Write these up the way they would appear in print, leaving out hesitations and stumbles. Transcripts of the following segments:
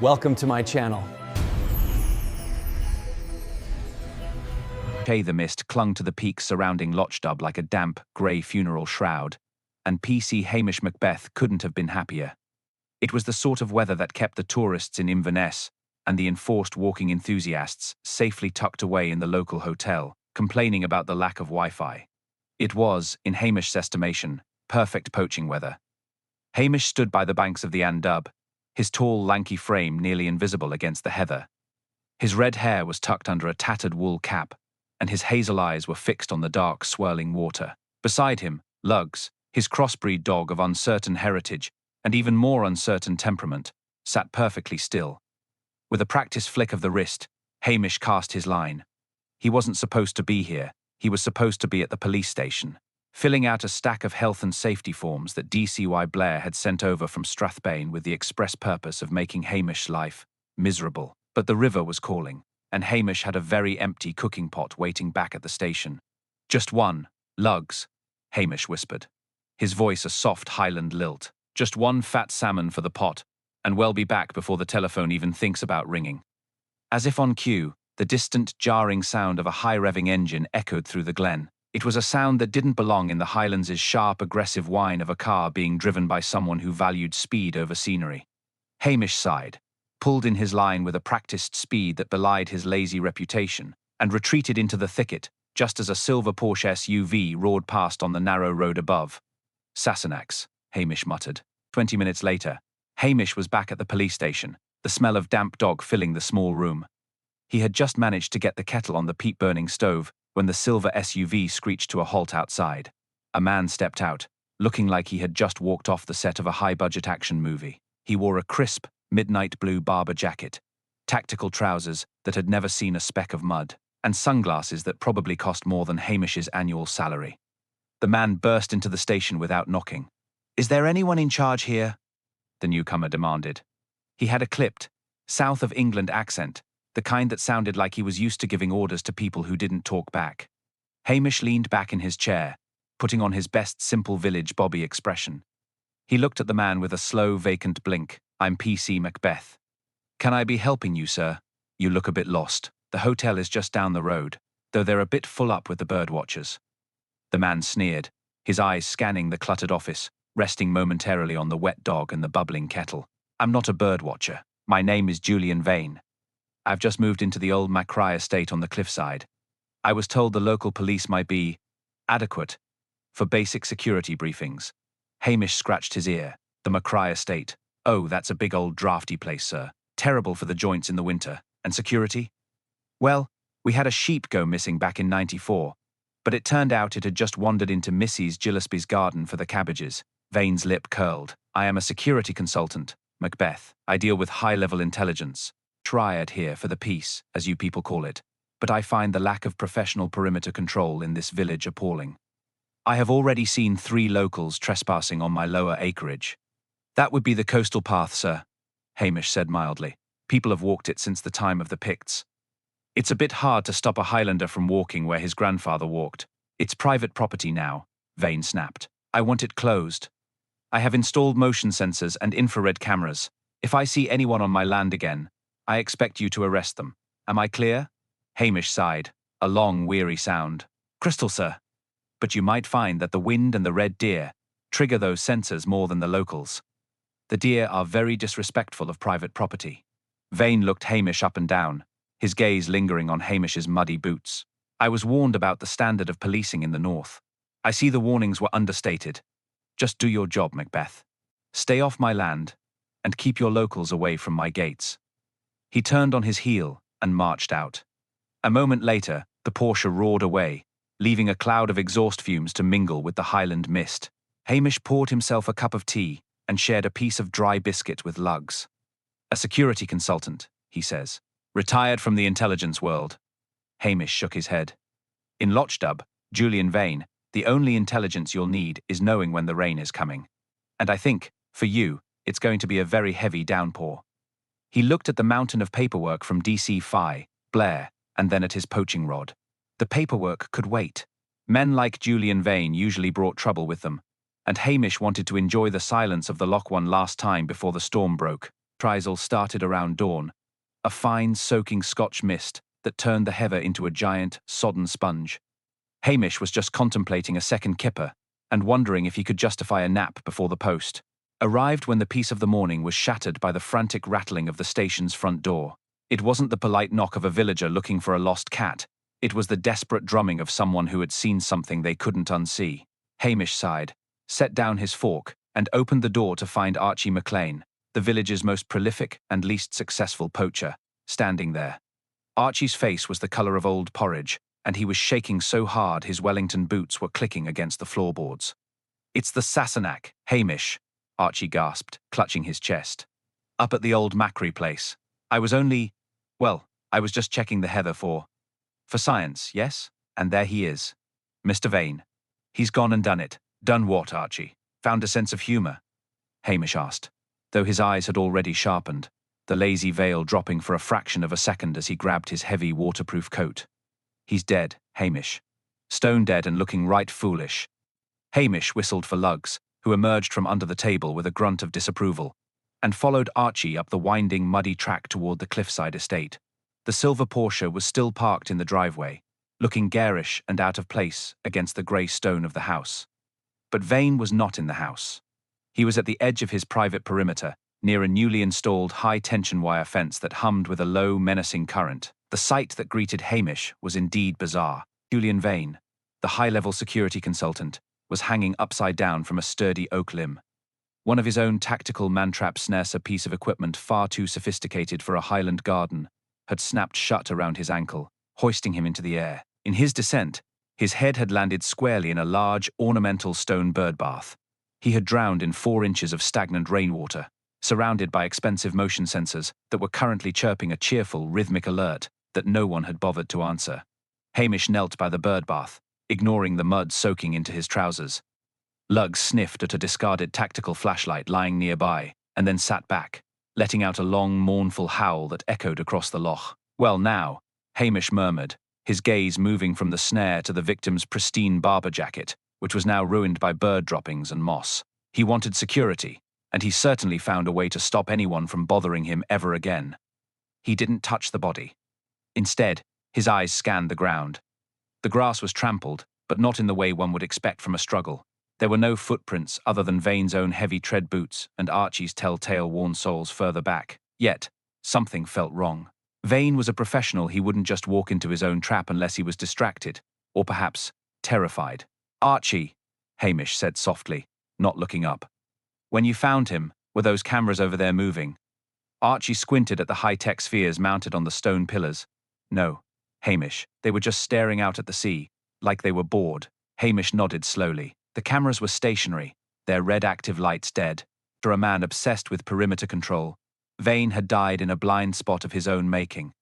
Welcome to my channel. The mist clung to the peaks surrounding Lochdub like a damp, grey funeral shroud, and PC Hamish Macbeth couldn't have been happier. It was the sort of weather that kept the tourists in Inverness and the enforced walking enthusiasts safely tucked away in the local hotel, complaining about the lack of Wi-Fi. It was, in Hamish's estimation, perfect poaching weather. Hamish stood by the banks of the Andub, his tall, lanky frame nearly invisible against the heather. His red hair was tucked under a tattered wool cap, and his hazel eyes were fixed on the dark, swirling water. Beside him, Lugs, his crossbreed dog of uncertain heritage and even more uncertain temperament, sat perfectly still. With a practiced flick of the wrist, Hamish cast his line. He wasn't supposed to be here. He was supposed to be at the police station, filling out a stack of health and safety forms that DCY Blair had sent over from Strathbane with the express purpose of making Hamish's life miserable. But the river was calling, and Hamish had a very empty cooking pot waiting back at the station. "Just one, Lugs," Hamish whispered, his voice a soft Highland lilt. "Just one fat salmon for the pot, and we'll be back before the telephone even thinks about ringing." As if on cue, the distant, jarring sound of a high-revving engine echoed through the glen. It was a sound that didn't belong in the Highlands' sharp, aggressive whine of a car being driven by someone who valued speed over scenery. Hamish sighed, pulled in his line with a practiced speed that belied his lazy reputation, and retreated into the thicket just as a silver Porsche SUV roared past on the narrow road above. "Sassenachs," Hamish muttered. 20 minutes later, Hamish was back at the police station, the smell of damp dog filling the small room. He had just managed to get the kettle on the peat-burning stove when the silver SUV screeched to a halt outside. A man stepped out, looking like he had just walked off the set of a high-budget action movie. He wore a crisp, midnight blue Barber jacket, tactical trousers that had never seen a speck of mud, and sunglasses that probably cost more than Hamish's annual salary. The man burst into the station without knocking. "Is there anyone in charge here?" the newcomer demanded. He had a clipped, South of England accent, the kind that sounded like he was used to giving orders to people who didn't talk back. Hamish leaned back in his chair, putting on his best simple village Bobby expression. He looked at the man with a slow, vacant blink. "I'm PC Macbeth. Can I be helping you, sir? You look a bit lost. The hotel is just down the road, though they're a bit full up with the bird watchers." The man sneered, his eyes scanning the cluttered office, resting momentarily on the wet dog and the bubbling kettle. "I'm not a bird watcher. My name is Julian Vane. I've just moved into the old Macrae estate on the cliffside. I was told the local police might be adequate for basic security briefings." Hamish scratched his ear. "The Macrae estate. Oh, that's a big old drafty place, sir. Terrible for the joints in the winter. And security? Well, we had a sheep go missing back in '94, but it turned out it had just wandered into Mrs. Gillespie's garden for the cabbages." Vane's lip curled. "I am a security consultant, Macbeth. I deal with high-level intelligence. Triad here for the peace, as you people call it. But I find the lack of professional perimeter control in this village appalling. I have already seen 3 locals trespassing on my lower acreage." "That would be the coastal path, sir," Hamish said mildly. "People have walked it since the time of the Picts. It's a bit hard to stop a Highlander from walking where his grandfather walked. It's private property now," Vane snapped. "I want it closed. I have installed motion sensors and infrared cameras. If I see anyone on my land again, I expect you to arrest them. Am I clear?" Hamish sighed, a long, weary sound. "Crystal, sir. But you might find that the wind and the red deer trigger those sensors more than the locals. The deer are very disrespectful of private property." Vane looked Hamish up and down, his gaze lingering on Hamish's muddy boots. "I was warned about the standard of policing in the north. I see the warnings were understated. Just do your job, Macbeth. Stay off my land, and keep your locals away from my gates." He turned on his heel and marched out. A moment later, the Porsche roared away, leaving a cloud of exhaust fumes to mingle with the Highland mist. Hamish poured himself a cup of tea and shared a piece of dry biscuit with Lugs. "A security consultant," he says. "Retired from the intelligence world." Hamish shook his head. "In Lochdub, Julian Vane, the only intelligence you'll need is knowing when the rain is coming. And I think, for you, it's going to be a very heavy downpour." He looked at the mountain of paperwork from DCY Blair, and then at his poaching rod. The paperwork could wait. Men like Julian Vane usually brought trouble with them, and Hamish wanted to enjoy the silence of the Loch one last time before the storm broke. Trysil started around dawn, a fine, soaking Scotch mist that turned the heather into a giant, sodden sponge. Hamish was just contemplating a second kipper and wondering if he could justify a nap before the post. Arrived when the peace of the morning was shattered by the frantic rattling of the station's front door. It wasn't the polite knock of a villager looking for a lost cat. It was the desperate drumming of someone who had seen something they couldn't unsee. Hamish sighed, set down his fork, and opened the door to find Archie McLean, the village's most prolific and least successful poacher, standing there. Archie's face was the colour of old porridge, and he was shaking so hard his Wellington boots were clicking against the floorboards. "It's the Sassenach, Hamish," Archie gasped, clutching his chest. "Up at the old Macri place. I was just checking the heather for science, yes? And there he is. Mr. Vane. He's gone and done it." "Done what, Archie? Found a sense of humour?" Hamish asked, though his eyes had already sharpened, the lazy veil dropping for a fraction of a second as he grabbed his heavy waterproof coat. "He's dead, Hamish. Stone dead and looking right foolish." Hamish whistled for Lugs, who emerged from under the table with a grunt of disapproval, and followed Archie up the winding, muddy track toward the cliffside estate. The silver Porsche was still parked in the driveway, looking garish and out of place against the grey stone of the house. But Vane was not in the house. He was at the edge of his private perimeter, near a newly installed high-tension wire fence that hummed with a low, menacing current. The sight that greeted Hamish was indeed bizarre. Julian Vane, the high-level security consultant, was hanging upside down from a sturdy oak limb. One of his own tactical mantrap snares, a piece of equipment far too sophisticated for a Highland garden, had snapped shut around his ankle, hoisting him into the air. In his descent, his head had landed squarely in a large, ornamental stone bird bath. He had drowned in 4 inches of stagnant rainwater, surrounded by expensive motion sensors that were currently chirping a cheerful, rhythmic alert that no one had bothered to answer. Hamish knelt by the bird bath, ignoring the mud soaking into his trousers. Lugs sniffed at a discarded tactical flashlight lying nearby, and then sat back, letting out a long, mournful howl that echoed across the loch. "Well now," Hamish murmured, his gaze moving from the snare to the victim's pristine barber jacket, which was now ruined by bird droppings and moss. He wanted security, and he certainly found a way to stop anyone from bothering him ever again. He didn't touch the body. Instead, his eyes scanned the ground. The grass was trampled, but not in the way one would expect from a struggle. There were no footprints other than Vane's own heavy tread boots and Archie's telltale worn soles further back. Yet, something felt wrong. Vane was a professional. He wouldn't just walk into his own trap unless he was distracted, or perhaps terrified. "Archie," Hamish said softly, not looking up. "When you found him, were those cameras over there moving?" Archie squinted at the high-tech spheres mounted on the stone pillars. "No, Hamish, they were just staring out at the sea, like they were bored." Hamish nodded slowly. The cameras were stationary, their red active lights dead. For a man obsessed with perimeter control, Vane had died in a blind spot of his own making.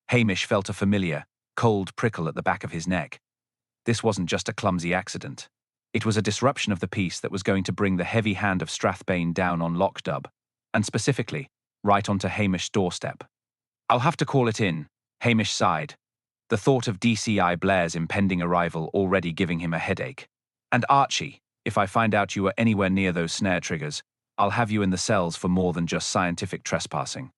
Hamish felt a familiar, cold prickle at the back of his neck. This wasn't just a clumsy accident. It was a disruption of the peace that was going to bring the heavy hand of Strathbane down on Lockdub, and specifically, right onto Hamish's doorstep. "I'll have to call it in," Hamish sighed, the thought of DCI Blair's impending arrival already giving him a headache. "And Archie, if I find out you were anywhere near those snare triggers, I'll have you in the cells for more than just scientific trespassing."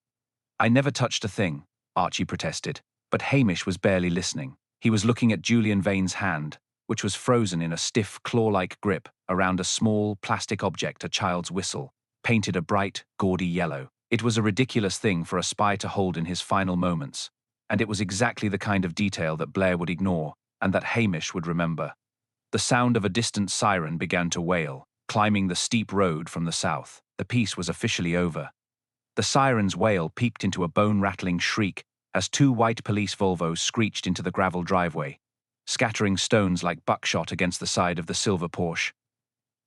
"I never touched a thing," Archie protested, but Hamish was barely listening. He was looking at Julian Vane's hand, which was frozen in a stiff, claw-like grip around a small, plastic object, a child's whistle, painted a bright, gaudy yellow. It was a ridiculous thing for a spy to hold in his final moments, and it was exactly the kind of detail that Blair would ignore and that Hamish would remember. The sound of a distant siren began to wail, climbing the steep road from the south. The piece was officially over. The siren's wail peaked into a bone-rattling shriek as 2 white police Volvos screeched into the gravel driveway, scattering stones like buckshot against the side of the silver Porsche.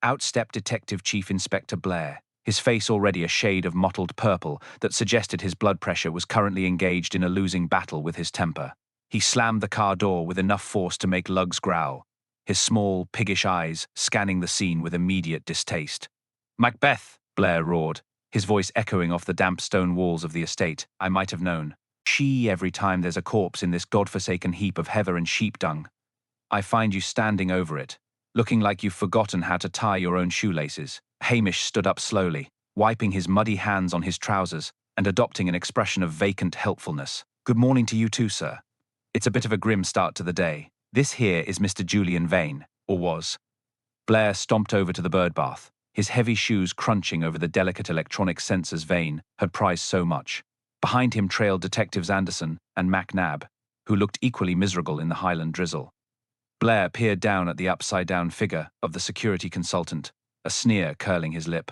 Out stepped Detective Chief Inspector Blair, his face already a shade of mottled purple that suggested his blood pressure was currently engaged in a losing battle with his temper. He slammed the car door with enough force to make Lugs growl, his small, piggish eyes scanning the scene with immediate distaste. "Macbeth!" Blair roared, his voice echoing off the damp stone walls of the estate. "I might have known. She every time there's a corpse in this godforsaken heap of heather and sheep dung. I find you standing over it, looking like you've forgotten how to tie your own shoelaces." Hamish stood up slowly, wiping his muddy hands on his trousers and adopting an expression of vacant helpfulness. "Good morning to you too, sir. It's a bit of a grim start to the day. This here is Mr. Julian Vane, or was." Blair stomped over to the birdbath, his heavy shoes crunching over the delicate electronic sensors Vane had prized so much. Behind him trailed Detectives Anderson and MacNab, who looked equally miserable in the Highland drizzle. Blair peered down at the upside-down figure of the security consultant, a sneer curling his lip.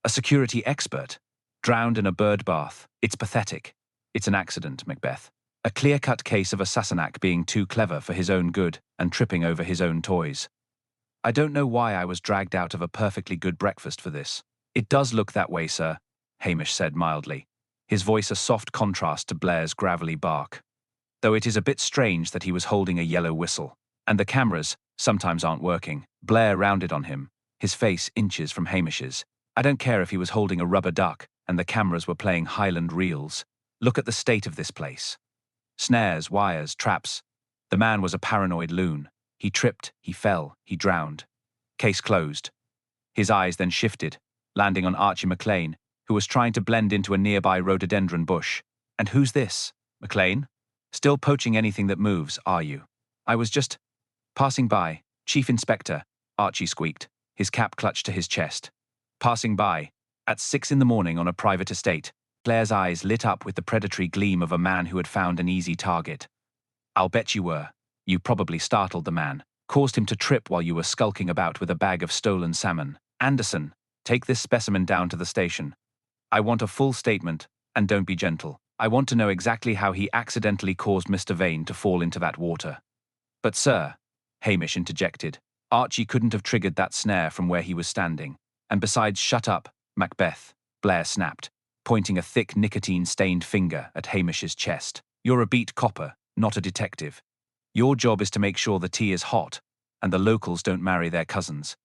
"A security expert? Drowned in a bird bath. It's pathetic. It's an accident, Macbeth. A clear-cut case of a Sassenach being too clever for his own good and tripping over his own toys. I don't know why I was dragged out of a perfectly good breakfast for this." "It does look that way, sir," Hamish said mildly, his voice a soft contrast to Blair's gravelly bark. "Though it is a bit strange that he was holding a yellow whistle. And the cameras sometimes aren't working." Blair rounded on him, his face inches from Hamish's. "I don't care if he was holding a rubber duck and the cameras were playing Highland reels. Look at the state of this place. Snares, wires, traps. The man was a paranoid loon. He tripped, he fell, he drowned. Case closed." His eyes then shifted, landing on Archie McLean, who was trying to blend into a nearby rhododendron bush. "And who's this? McLean? Still poaching anything that moves, are you?" "I was just passing by, Chief Inspector," Archie squeaked, his cap clutched to his chest. "Passing by? At 6 in the morning on a private estate?" Blair's eyes lit up with the predatory gleam of a man who had found an easy target. "I'll bet you were. You probably startled the man, caused him to trip while you were skulking about with a bag of stolen salmon. Anderson, take this specimen down to the station. I want a full statement, and don't be gentle. I want to know exactly how he accidentally caused Mr. Vane to fall into that water." "But sir," Hamish interjected, "Archie couldn't have triggered that snare from where he was standing. And besides, shut up, Macbeth," Blair snapped, pointing a thick nicotine-stained finger at Hamish's chest. "You're a beat copper, not a detective. Your job is to make sure the tea is hot, and the locals don't marry their cousins.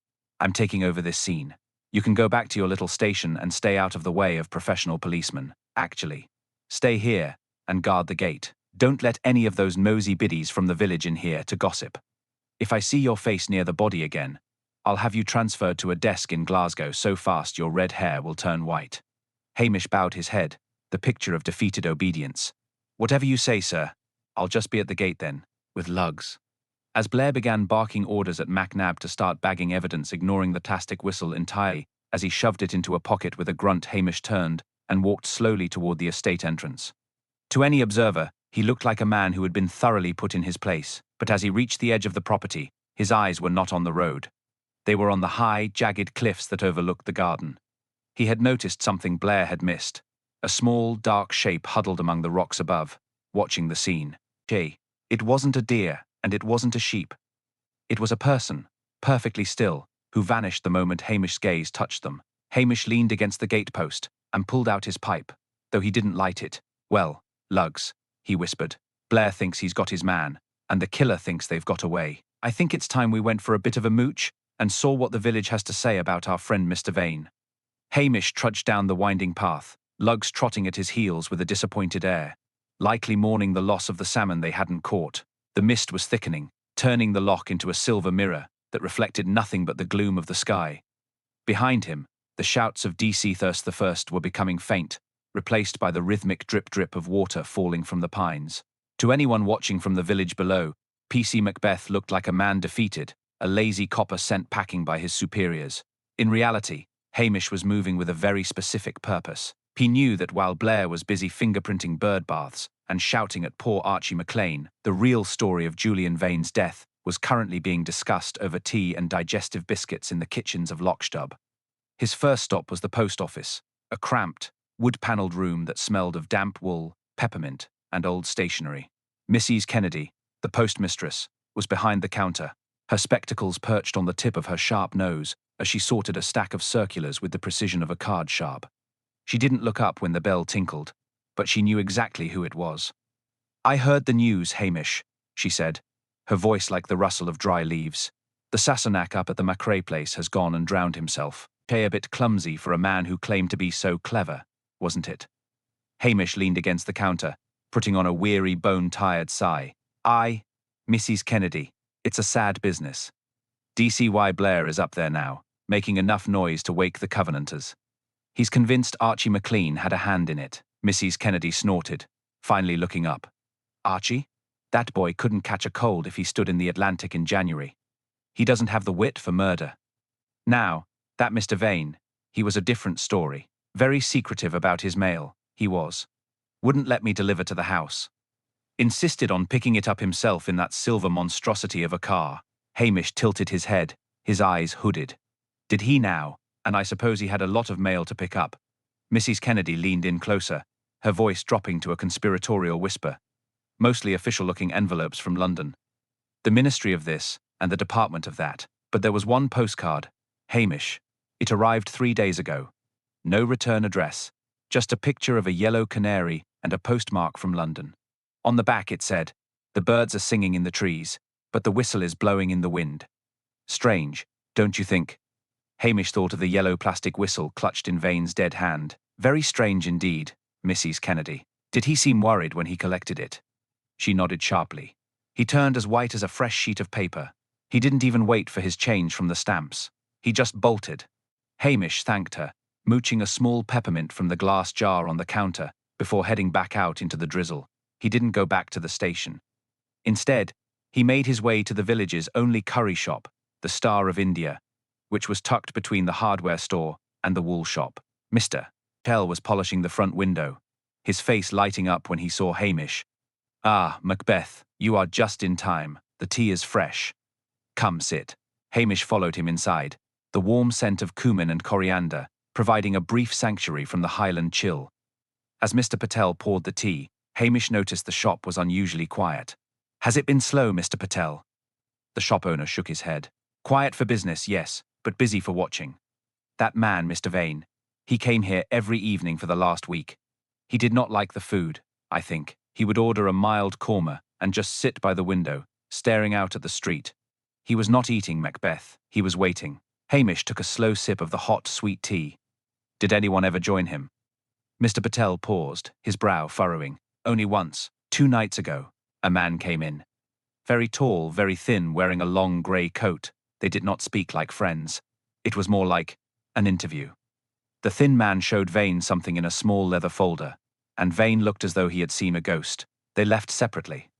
I'm taking over this scene. You can go back to your little station and stay out of the way of professional policemen. Actually, stay here and guard the gate. Don't let any of those nosy biddies from the village in here to gossip. If I see your face near the body again, I'll have you transferred to a desk in Glasgow so fast your red hair will turn white." Hamish bowed his head, the picture of defeated obedience. "Whatever you say, sir. I'll just be at the gate then, with lugs." As Blair began barking orders at MacNab to start bagging evidence, ignoring the plastic whistle entirely, as he shoved it into a pocket with a grunt, Hamish turned and walked slowly toward the estate entrance. To any observer, he looked like a man who had been thoroughly put in his place, but as he reached the edge of the property, his eyes were not on the road. They were on the high, jagged cliffs that overlooked the garden. He had noticed something Blair had missed, a small, dark shape huddled among the rocks above, watching the scene. It wasn't a deer, and it wasn't a sheep. It was a person, perfectly still, who vanished the moment Hamish's gaze touched them. Hamish leaned against the gatepost and pulled out his pipe, though he didn't light it. "Well, lugs," he whispered. "Blair thinks he's got his man, and the killer thinks they've got away. I think it's time we went for a bit of a mooch and saw what the village has to say about our friend Mr. Vane." Hamish trudged down the winding path, lugs trotting at his heels with a disappointed air, likely mourning the loss of the salmon they hadn't caught. The mist was thickening, turning the loch into a silver mirror that reflected nothing but the gloom of the sky. Behind him, the shouts of DC Thirst the First were becoming faint, replaced by the rhythmic drip-drip of water falling from the pines. To anyone watching from the village below, PC Macbeth looked like a man defeated, a lazy copper sent packing by his superiors. In reality, Hamish was moving with a very specific purpose. He knew that while Blair was busy fingerprinting bird baths and shouting at poor Archie McLean, the real story of Julian Vane's death was currently being discussed over tea and digestive biscuits in the kitchens of Lochstub. His first stop was the post office, a cramped, wood-panelled room that smelled of damp wool, peppermint, and old stationery. Mrs. Kennedy, the postmistress, was behind the counter, her spectacles perched on the tip of her sharp nose as she sorted a stack of circulars with the precision of a card sharp. She didn't look up when the bell tinkled, but she knew exactly who it was. "I heard the news, Hamish," she said, her voice like the rustle of dry leaves. "The Sassenach up at the Macrae place has gone and drowned himself. A bit clumsy for a man who claimed to be so clever, wasn't it?" Hamish leaned against the counter, putting on a weary, bone-tired sigh. "Aye, Mrs. Kennedy, it's a sad business. DCY Blair is up there now, making enough noise to wake the Covenanters. He's convinced Archie McLean had a hand in it. Mrs. Kennedy snorted, finally looking up. Archie? That boy couldn't catch a cold if he stood in the Atlantic in January. He doesn't have the wit for murder. Now, that Mr. Vane, he was a different story. Very secretive about his mail, he was. Wouldn't let me deliver to the house. Insisted on picking it up himself in that silver monstrosity of a car. Hamish tilted his head, his eyes hooded. Did he now? And I suppose he had a lot of mail to pick up. Mrs. Kennedy leaned in closer, her voice dropping to a conspiratorial whisper. Mostly official-looking envelopes from London. The ministry of this, and the department of that. But there was one postcard. Hamish. It arrived 3 days ago. No return address. Just a picture of a yellow canary and a postmark from London. On the back it said, "The birds are singing in the trees, but the whistle is blowing in the wind." Strange, don't you think? Hamish thought of the yellow plastic whistle clutched in Vane's dead hand. Very strange indeed, Mrs. Kennedy. Did he seem worried when he collected it? She nodded sharply. He turned as white as a fresh sheet of paper. He didn't even wait for his change from the stamps. He just bolted. Hamish thanked her, mooching a small peppermint from the glass jar on the counter before heading back out into the drizzle. He didn't go back to the station. Instead, he made his way to the village's only curry shop, the Star of India, which was tucked between the hardware store and the wool shop. Mr. Tell was polishing the front window, his face lighting up when he saw Hamish. "Ah, Macbeth, you are just in time. The tea is fresh. Come sit." Hamish followed him inside, the warm scent of cumin and coriander, providing a brief sanctuary from the Highland chill. As Mr. Patel poured the tea, Hamish noticed the shop was unusually quiet. "Has it been slow, Mr. Patel?" The shop owner shook his head. "Quiet for business, yes, but busy for watching. That man, Mr. Vane, he came here every evening for the last week. He did not like the food, I think. He would order a mild korma and just sit by the window, staring out at the street. He was not eating, Macbeth. He was waiting." Hamish took a slow sip of the hot, sweet tea. "Did anyone ever join him?" Mr. Patel paused, his brow furrowing. "Only once, 2 nights ago, a man came in. Very tall, very thin, wearing a long grey coat. They did not speak like friends. It was more like an interview. The thin man showed Vane something in a small leather folder, and Vane looked as though he had seen a ghost. They left separately.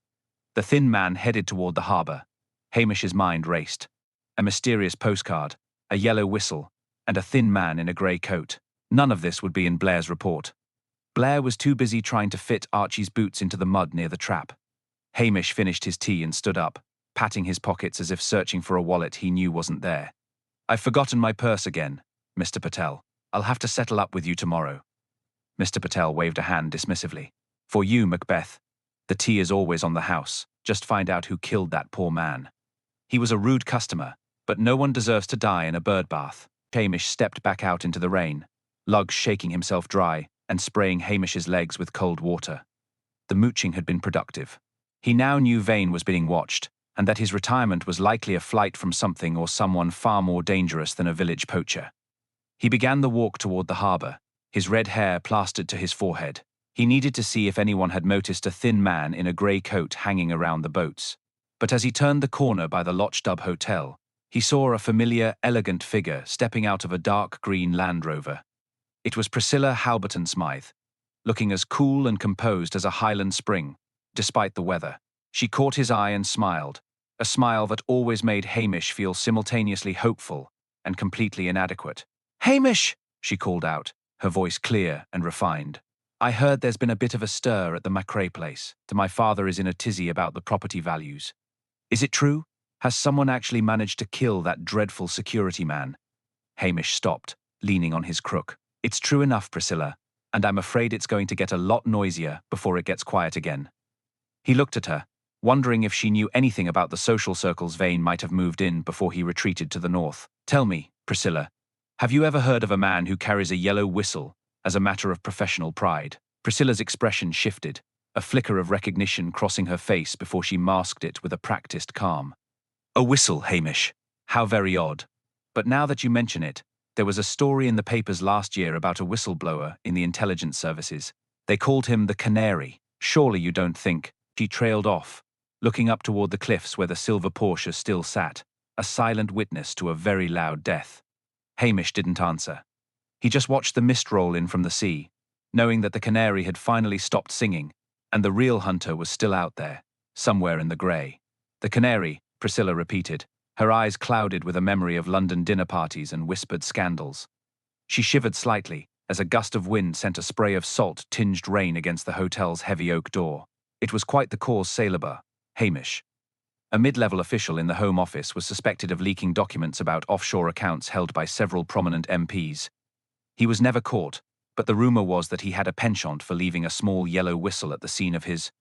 The thin man headed toward the harbour. Hamish's mind raced. A mysterious postcard, a yellow whistle, and a thin man in a grey coat. None of this would be in Blair's report. Blair was too busy trying to fit Archie's boots into the mud near the trap. Hamish finished his tea and stood up, patting his pockets as if searching for a wallet he knew wasn't there. "I've forgotten my purse again, Mr. Patel. I'll have to settle up with you tomorrow." Mr. Patel waved a hand dismissively. "For you, Macbeth. The tea is always on the house. Just find out who killed that poor man. He was a rude customer, but no one deserves to die in a bird bath." Hamish stepped back out into the rain, Luggs shaking himself dry and spraying Hamish's legs with cold water. The mooching had been productive. He now knew Vane was being watched, and that his retirement was likely a flight from something or someone far more dangerous than a village poacher. He began the walk toward the harbour, his red hair plastered to his forehead. He needed to see if anyone had noticed a thin man in a grey coat hanging around the boats. But as he turned the corner by the Lochdub Hotel, he saw a familiar, elegant figure stepping out of a dark green Land Rover. It was Priscilla Halberton Smythe, looking as cool and composed as a Highland spring, despite the weather. She caught his eye and smiled, a smile that always made Hamish feel simultaneously hopeful and completely inadequate. "Hamish!" she called out, her voice clear and refined. "I heard there's been a bit of a stir at the Macrae place. My father is in a tizzy about the property values. Is it true? Has someone actually managed to kill that dreadful security man?" Hamish stopped, leaning on his crook. "It's true enough, Priscilla, and I'm afraid it's going to get a lot noisier before it gets quiet again." He looked at her, wondering if she knew anything about the social circles Vane might have moved in before he retreated to the north. "Tell me, Priscilla, have you ever heard of a man who carries a yellow whistle as a matter of professional pride?" Priscilla's expression shifted, a flicker of recognition crossing her face before she masked it with a practiced calm. "A whistle, Hamish. How very odd. But now that you mention it, there was a story in the papers last year about a whistleblower in the intelligence services. They called him the Canary. Surely you don't think—" She trailed off, looking up toward the cliffs where the silver Porsche still sat, a silent witness to a very loud death. Hamish didn't answer. He just watched the mist roll in from the sea, knowing that the canary had finally stopped singing, and the real hunter was still out there, somewhere in the grey. The canary, Priscilla repeated, her eyes clouded with a memory of London dinner parties and whispered scandals. She shivered slightly as a gust of wind sent a spray of salt-tinged rain against the hotel's heavy oak door. It was quite the cause célèbre, Hamish. A mid-level official in the Home Office was suspected of leaking documents about offshore accounts held by several prominent MPs. He was never caught, but the rumour was that he had a penchant for leaving a small yellow whistle at the scene of his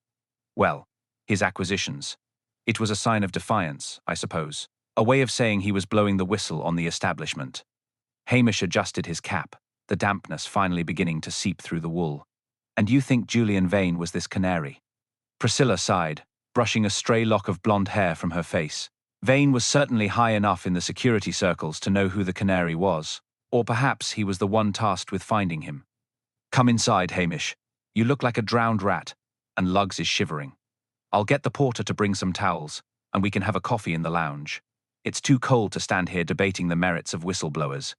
acquisitions. It was a sign of defiance, I suppose, a way of saying he was blowing the whistle on the establishment. Hamish adjusted his cap, the dampness finally beginning to seep through the wool. "And you think Julian Vane was this canary?" Priscilla sighed, brushing a stray lock of blonde hair from her face. Vane was certainly high enough in the security circles to know who the canary was, or perhaps he was the one tasked with finding him. "Come inside, Hamish. You look like a drowned rat, and Lugs is shivering. I'll get the porter to bring some towels, and we can have a coffee in the lounge. It's too cold to stand here debating the merits of whistleblowers."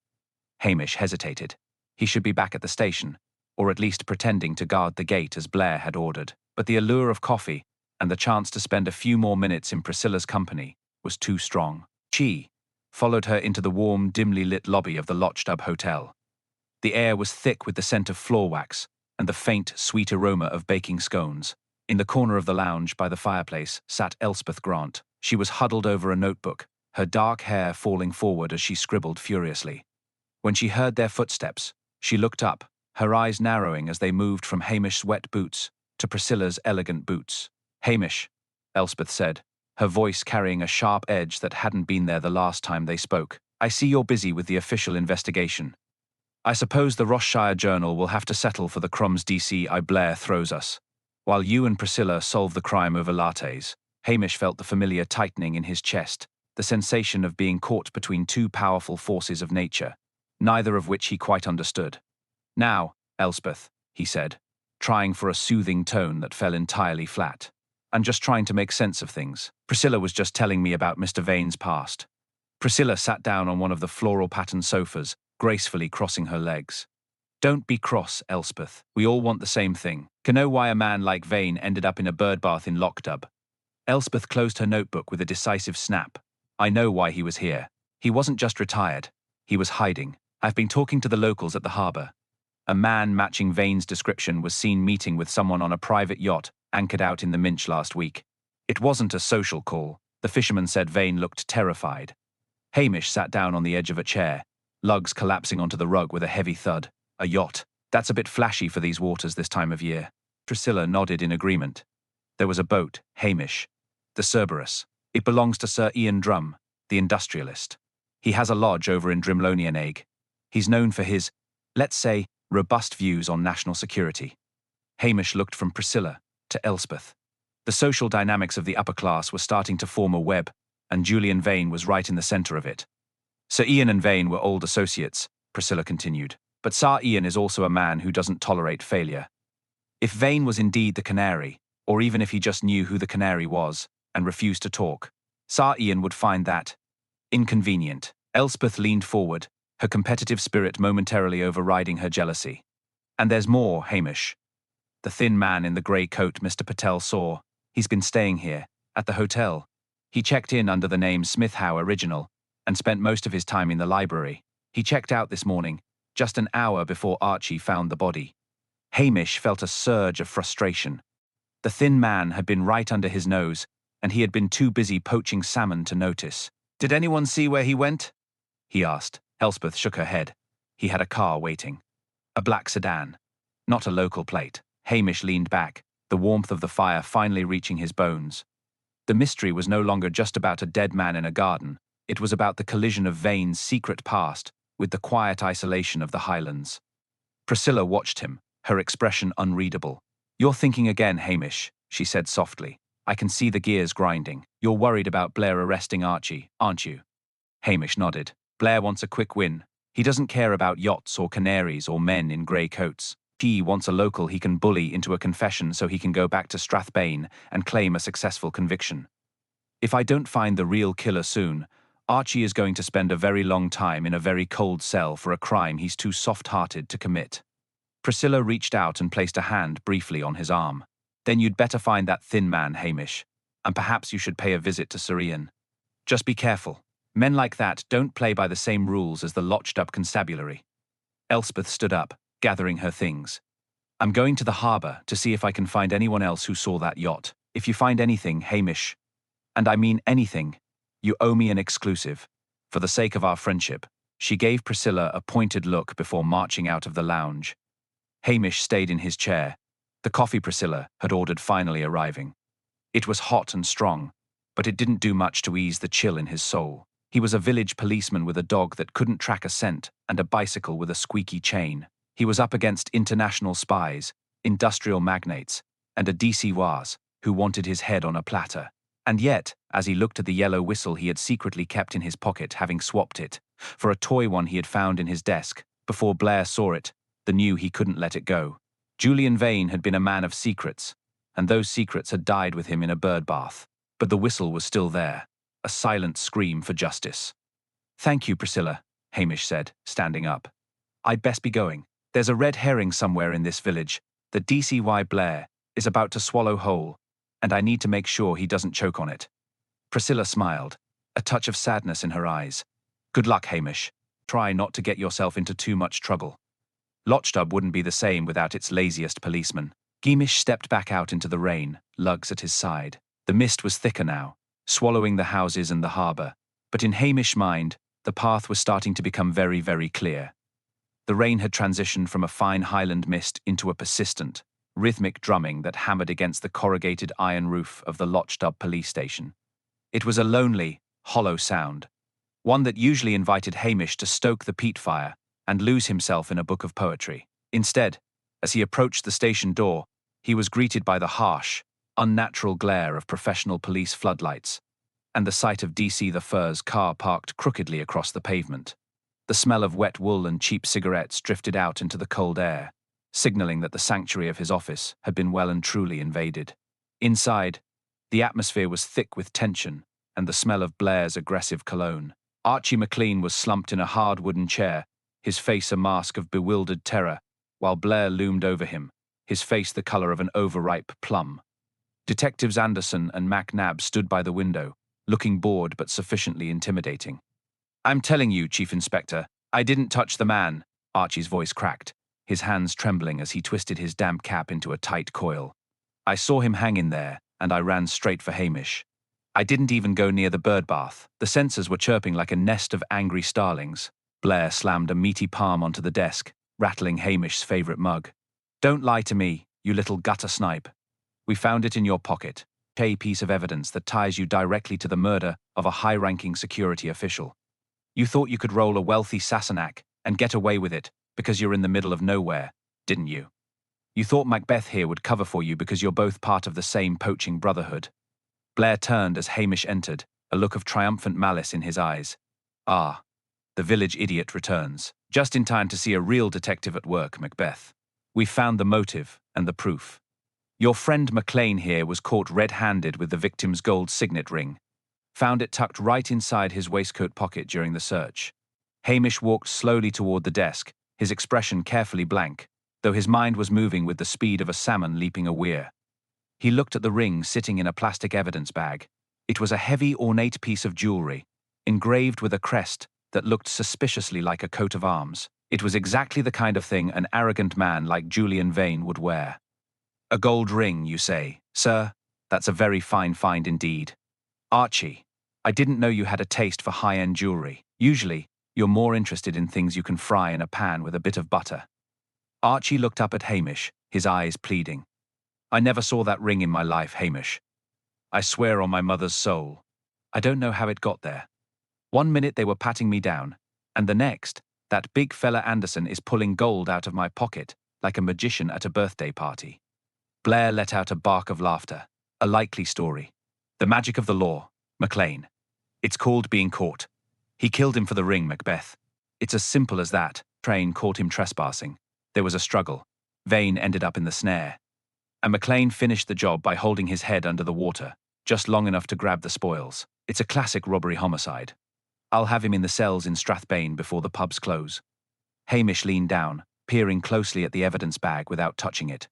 Hamish hesitated. He should be back at the station, or at least pretending to guard the gate as Blair had ordered. But the allure of coffee, and the chance to spend a few more minutes in Priscilla's company, was too strong. She followed her into the warm, dimly lit lobby of the Lochdub Hotel. The air was thick with the scent of floor wax and the faint, sweet aroma of baking scones. In the corner of the lounge by the fireplace sat Elspeth Grant. She was huddled over a notebook, her dark hair falling forward as she scribbled furiously. When she heard their footsteps, she looked up, her eyes narrowing as they moved from Hamish's wet boots to Priscilla's elegant boots. "Hamish," Elspeth said, her voice carrying a sharp edge that hadn't been there the last time they spoke. "I see you're busy with the official investigation. I suppose the Rossshire Journal will have to settle for the crumbs DCI Blair throws us, while you and Priscilla solve the crime over lattes." Hamish felt the familiar tightening in his chest, the sensation of being caught between two powerful forces of nature, neither of which he quite understood. "Now, Elspeth," he said, trying for a soothing tone that fell entirely flat. "I'm just trying to make sense of things. Priscilla was just telling me about Mr. Vane's past." Priscilla sat down on one of the floral-patterned sofas, gracefully crossing her legs. "Don't be cross, Elspeth. We all want the same thing. Can know why a man like Vane ended up in a birdbath in Lochdub." Elspeth closed her notebook with a decisive snap. "I know why he was here. He wasn't just retired. He was hiding. I've been talking to the locals at the harbour. A man matching Vane's description was seen meeting with someone on a private yacht anchored out in the Minch last week. It wasn't a social call. The fisherman said Vane looked terrified." Hamish sat down on the edge of a chair, lugs collapsing onto the rug with a heavy thud. "A yacht. That's a bit flashy for these waters this time of year." Priscilla nodded in agreement. "There was a boat, Hamish. The Cerberus. It belongs to Sir Ian Drum, the industrialist. He has a lodge over in Drimlonian Egg. He's known for his, let's say, robust views on national security." Hamish looked from Priscilla to Elspeth. The social dynamics of the upper class were starting to form a web, and Julian Vane was right in the centre of it. "Sir Ian and Vane were old associates," Priscilla continued, "but Sir Ian is also a man who doesn't tolerate failure. If Vane was indeed the canary, or even if he just knew who the canary was, and refused to talk, Sir Ian would find that inconvenient." Elspeth leaned forward, her competitive spirit momentarily overriding her jealousy. "And there's more, Hamish. The thin man in the grey coat Mr. Patel saw, he's been staying here, at the hotel. He checked in under the name Smithhow Original, and spent most of his time in the library. He checked out this morning, just an hour before Archie found the body." Hamish felt a surge of frustration. The thin man had been right under his nose, and he had been too busy poaching salmon to notice. "Did anyone see where he went?" he asked. Elspeth shook her head. "He had a car waiting. A black sedan. Not a local plate." Hamish leaned back, the warmth of the fire finally reaching his bones. The mystery was no longer just about a dead man in a garden. It was about the collision of Vane's secret past with the quiet isolation of the Highlands. Priscilla watched him, her expression unreadable. "You're thinking again, Hamish," she said softly. "I can see the gears grinding. You're worried about Blair arresting Archie, aren't you?" Hamish nodded. "Blair wants a quick win. He doesn't care about yachts or canaries or men in grey coats. He wants a local he can bully into a confession so he can go back to Strathbane and claim a successful conviction. If I don't find the real killer soon, Archie is going to spend a very long time in a very cold cell for a crime he's too soft-hearted to commit." Priscilla reached out and placed a hand briefly on his arm. Then you'd better find that thin man, Hamish, and perhaps you should pay a visit to Sir Ian. Just be careful. Men like that don't play by the same rules as the lotched-up constabulary. Elspeth stood up, gathering her things. I'm going to the harbour to see if I can find anyone else who saw that yacht. If you find anything, Hamish, and I mean anything, you owe me an exclusive. For the sake of our friendship. She gave Priscilla a pointed look before marching out of the lounge. Hamish stayed in his chair, the coffee Priscilla had ordered finally arriving. It was hot and strong, but it didn't do much to ease the chill in his soul. He was a village policeman with a dog that couldn't track a scent and a bicycle with a squeaky chain. He was up against international spies, industrial magnates, and a DC Waz who wanted his head on a platter. And yet, as he looked at the yellow whistle he had secretly kept in his pocket, having swapped it for a toy one he had found in his desk, before Blair saw it, the knew he couldn't let it go. Julian Vane had been a man of secrets, and those secrets had died with him in a birdbath. But the whistle was still there, a silent scream for justice. Thank you, Priscilla, Hamish said, standing up. I'd best be going. There's a red herring somewhere in this village that DCY Blair is about to swallow whole, and I need to make sure he doesn't choke on it. Priscilla smiled, a touch of sadness in her eyes. Good luck, Hamish. Try not to get yourself into too much trouble. Lotchtub wouldn't be the same without its laziest policeman. Hamish stepped back out into the rain, lugs at his side. The mist was thicker now, swallowing the houses and the harbour. But in Hamish's mind, the path was starting to become very, very clear. The rain had transitioned from a fine Highland mist into a persistent, rhythmic drumming that hammered against the corrugated iron roof of the Lotchtub police station. It was a lonely, hollow sound, one that usually invited Hamish to stoke the peat fire and lose himself in a book of poetry. Instead, as he approached the station door, he was greeted by the harsh, unnatural glare of professional police floodlights and the sight of DC the Fur's car parked crookedly across the pavement. The smell of wet wool and cheap cigarettes drifted out into the cold air, signaling that the sanctuary of his office had been well and truly invaded. Inside, the atmosphere was thick with tension and the smell of Blair's aggressive cologne. Archie McLean was slumped in a hard wooden chair, his face a mask of bewildered terror, while Blair loomed over him, his face the colour of an overripe plum. Detectives Anderson and MacNab stood by the window, looking bored but sufficiently intimidating. I'm telling you, Chief Inspector, I didn't touch the man, Archie's voice cracked, his hands trembling as he twisted his damp cap into a tight coil. I saw him hang in there, and I ran straight for Hamish. I didn't even go near the birdbath. The sensors were chirping like a nest of angry starlings. Blair slammed a meaty palm onto the desk, rattling Hamish's favourite mug. Don't lie to me, you little gutter snipe. We found it in your pocket, a piece of evidence that ties you directly to the murder of a high-ranking security official. You thought you could roll a wealthy Sassenach and get away with it because you're in the middle of nowhere, didn't you? You thought Macbeth here would cover for you because you're both part of the same poaching brotherhood. Blair turned as Hamish entered, a look of triumphant malice in his eyes. Ah, the village idiot returns, just in time to see a real detective at work, Macbeth. We've found the motive and the proof. Your friend McLean here was caught red-handed with the victim's gold signet ring. Found it tucked right inside his waistcoat pocket during the search. Hamish walked slowly toward the desk, his expression carefully blank, though his mind was moving with the speed of a salmon leaping a weir. He looked at the ring sitting in a plastic evidence bag. It was a heavy, ornate piece of jewelry, engraved with a crest that looked suspiciously like a coat of arms. It was exactly the kind of thing an arrogant man like Julian Vane would wear. A gold ring, you say, sir? That's a very fine find indeed. Archie, I didn't know you had a taste for high-end jewelry. Usually, you're more interested in things you can fry in a pan with a bit of butter. Archie looked up at Hamish, his eyes pleading. I never saw that ring in my life, Hamish. I swear on my mother's soul. I don't know how it got there. One minute they were patting me down, and the next, that big fella Anderson is pulling gold out of my pocket, like a magician at a birthday party. Blair let out a bark of laughter. A likely story. The magic of the law, McLean. It's called being caught. He killed him for the ring, Macbeth. It's as simple as that. Train caught him trespassing. There was a struggle. Vane ended up in the snare. And McLean finished the job by holding his head under the water, just long enough to grab the spoils. It's a classic robbery homicide. I'll have him in the cells in Strathbane before the pubs close. Hamish leaned down, peering closely at the evidence bag without touching it.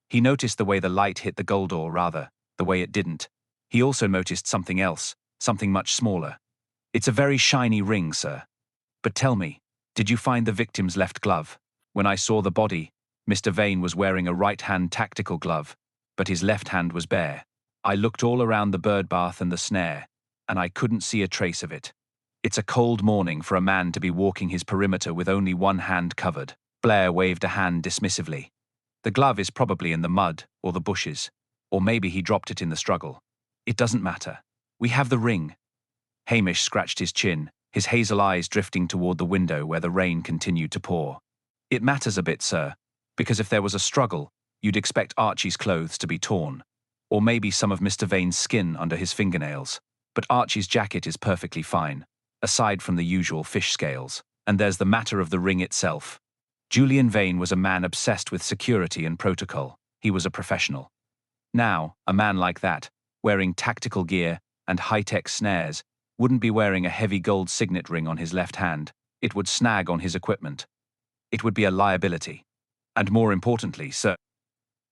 He noticed the way the light hit the gold ore, rather, the way it didn't. He also noticed something else, something much smaller. It's a very shiny ring, sir. But tell me, did you find the victim's left glove? When I saw the body, Mr. Vane was wearing a right-hand tactical glove, but his left hand was bare. I looked all around the birdbath and the snare, and I couldn't see a trace of it. It's a cold morning for a man to be walking his perimeter with only one hand covered. Blair waved a hand dismissively. The glove is probably in the mud or the bushes, or maybe he dropped it in the struggle. It doesn't matter. We have the ring. Hamish scratched his chin, his hazel eyes drifting toward the window where the rain continued to pour. It matters a bit, sir, because if there was a struggle, you'd expect Archie's clothes to be torn, or maybe some of Mr. Vane's skin under his fingernails. But Archie's jacket is perfectly fine, aside from the usual fish scales. And there's the matter of the ring itself. Julian Vane was a man obsessed with security and protocol. He was a professional. Now, a man like that, wearing tactical gear and high-tech snares, wouldn't be wearing a heavy gold signet ring on his left hand. It would snag on his equipment. It would be a liability. And more importantly, sir.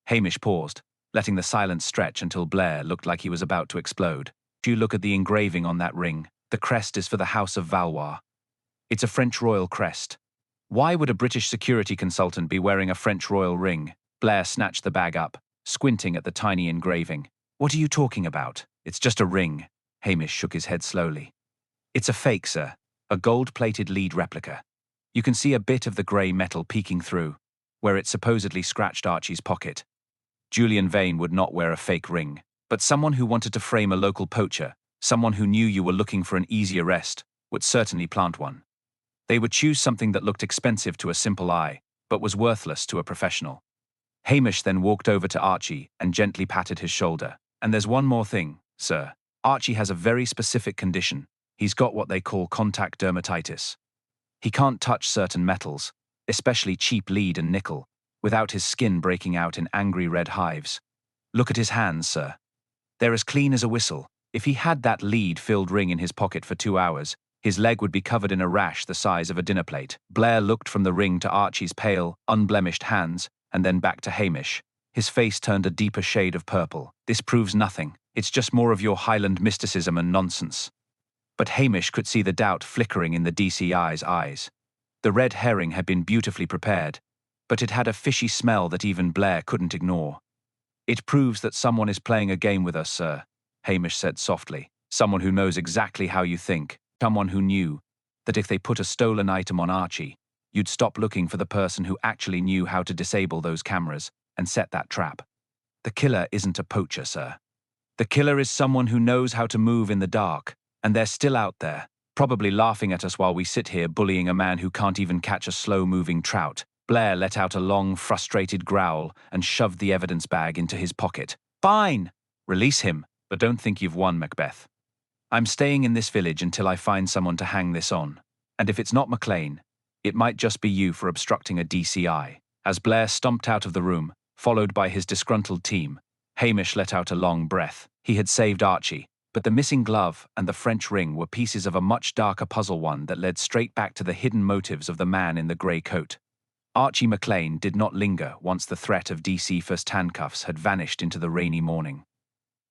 Hamish paused, letting the silence stretch until Blair looked like he was about to explode. You look at the engraving on that ring. The crest is for the House of Valois. It's a French royal crest. Why would a British security consultant be wearing a French royal ring? Blair snatched the bag up, squinting at the tiny engraving. What are you talking about? It's just a ring. Hamish shook his head slowly. It's a fake, sir. A gold-plated lead replica. You can see a bit of the grey metal peeking through, where it supposedly scratched Archie's pocket. Julian Vane would not wear a fake ring, but someone who wanted to frame a local poacher, someone who knew you were looking for an easy arrest, would certainly plant one. They would choose something that looked expensive to a simple eye, but was worthless to a professional. Hamish then walked over to Archie and gently patted his shoulder. And there's one more thing, sir. Archie has a very specific condition. He's got what they call contact dermatitis. He can't touch certain metals, especially cheap lead and nickel, without his skin breaking out in angry red hives. Look at his hands, sir. They're as clean as a whistle. If he had that lead-filled ring in his pocket for 2 hours, his leg would be covered in a rash the size of a dinner plate. Blair looked from the ring to Archie's pale, unblemished hands, and then back to Hamish. His face turned a deeper shade of purple. This proves nothing. It's just more of your Highland mysticism and nonsense. But Hamish could see the doubt flickering in the DCI's eyes. The red herring had been beautifully prepared, but it had a fishy smell that even Blair couldn't ignore. It proves that someone is playing a game with us, sir, Hamish said softly. Someone who knows exactly how you think. Someone who knew that if they put a stolen item on Archie, you'd stop looking for the person who actually knew how to disable those cameras and set that trap. The killer isn't a poacher, sir. The killer is someone who knows how to move in the dark, and they're still out there, probably laughing at us while we sit here bullying a man who can't even catch a slow-moving trout. Blair let out a long, frustrated growl and shoved the evidence bag into his pocket. Fine! Release him, but don't think you've won, Macbeth. I'm staying in this village until I find someone to hang this on. And if it's not McLean, it might just be you for obstructing a DCI. As Blair stomped out of the room, followed by his disgruntled team, Hamish let out a long breath. He had saved Archie, but the missing glove and the French ring were pieces of a much darker puzzle, one that led straight back to the hidden motives of the man in the grey coat. Archie McLean did not linger once the threat of DC first handcuffs had vanished into the rainy morning.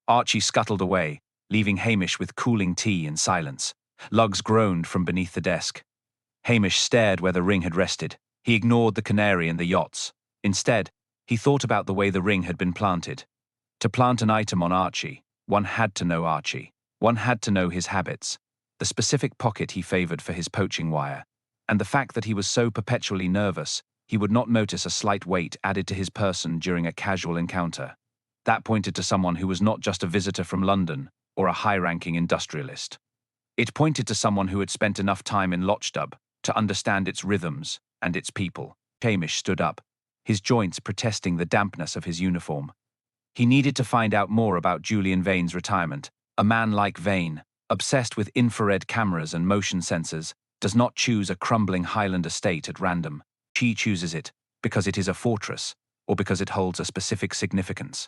Archie scuttled away, leaving Hamish with cooling tea and silence. Lugs groaned from beneath the desk. Hamish stared where the ring had rested. He ignored the canary and the yachts. Instead, he thought about the way the ring had been planted. To plant an item on Archie, one had to know Archie. One had to know his habits, the specific pocket he favoured for his poaching wire, and the fact that he was so perpetually nervous, he would not notice a slight weight added to his person during a casual encounter. That pointed to someone who was not just a visitor from London or a high-ranking industrialist. It pointed to someone who had spent enough time in Lochdub to understand its rhythms and its people. Hamish stood up, his joints protesting the dampness of his uniform. He needed to find out more about Julian Vane's retirement. A man like Vane, obsessed with infrared cameras and motion sensors, does not choose a crumbling Highland estate at random. He chooses it because it is a fortress or because it holds a specific significance.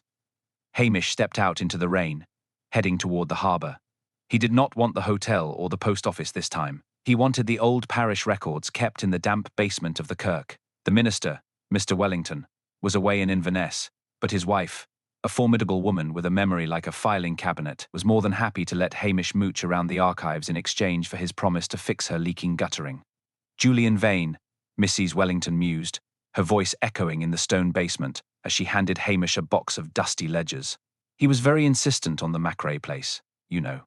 Hamish stepped out into the rain, heading toward the harbour. He did not want the hotel or the post office this time. He wanted the old parish records kept in the damp basement of the kirk. The minister, Mr. Wellington, was away in Inverness, but his wife, a formidable woman with a memory like a filing cabinet, was more than happy to let Hamish mooch around the archives in exchange for his promise to fix her leaking guttering. Julian Vane, Mrs. Wellington mused, her voice echoing in the stone basement as she handed Hamish a box of dusty ledgers. He was very insistent on the Macrae place, you know.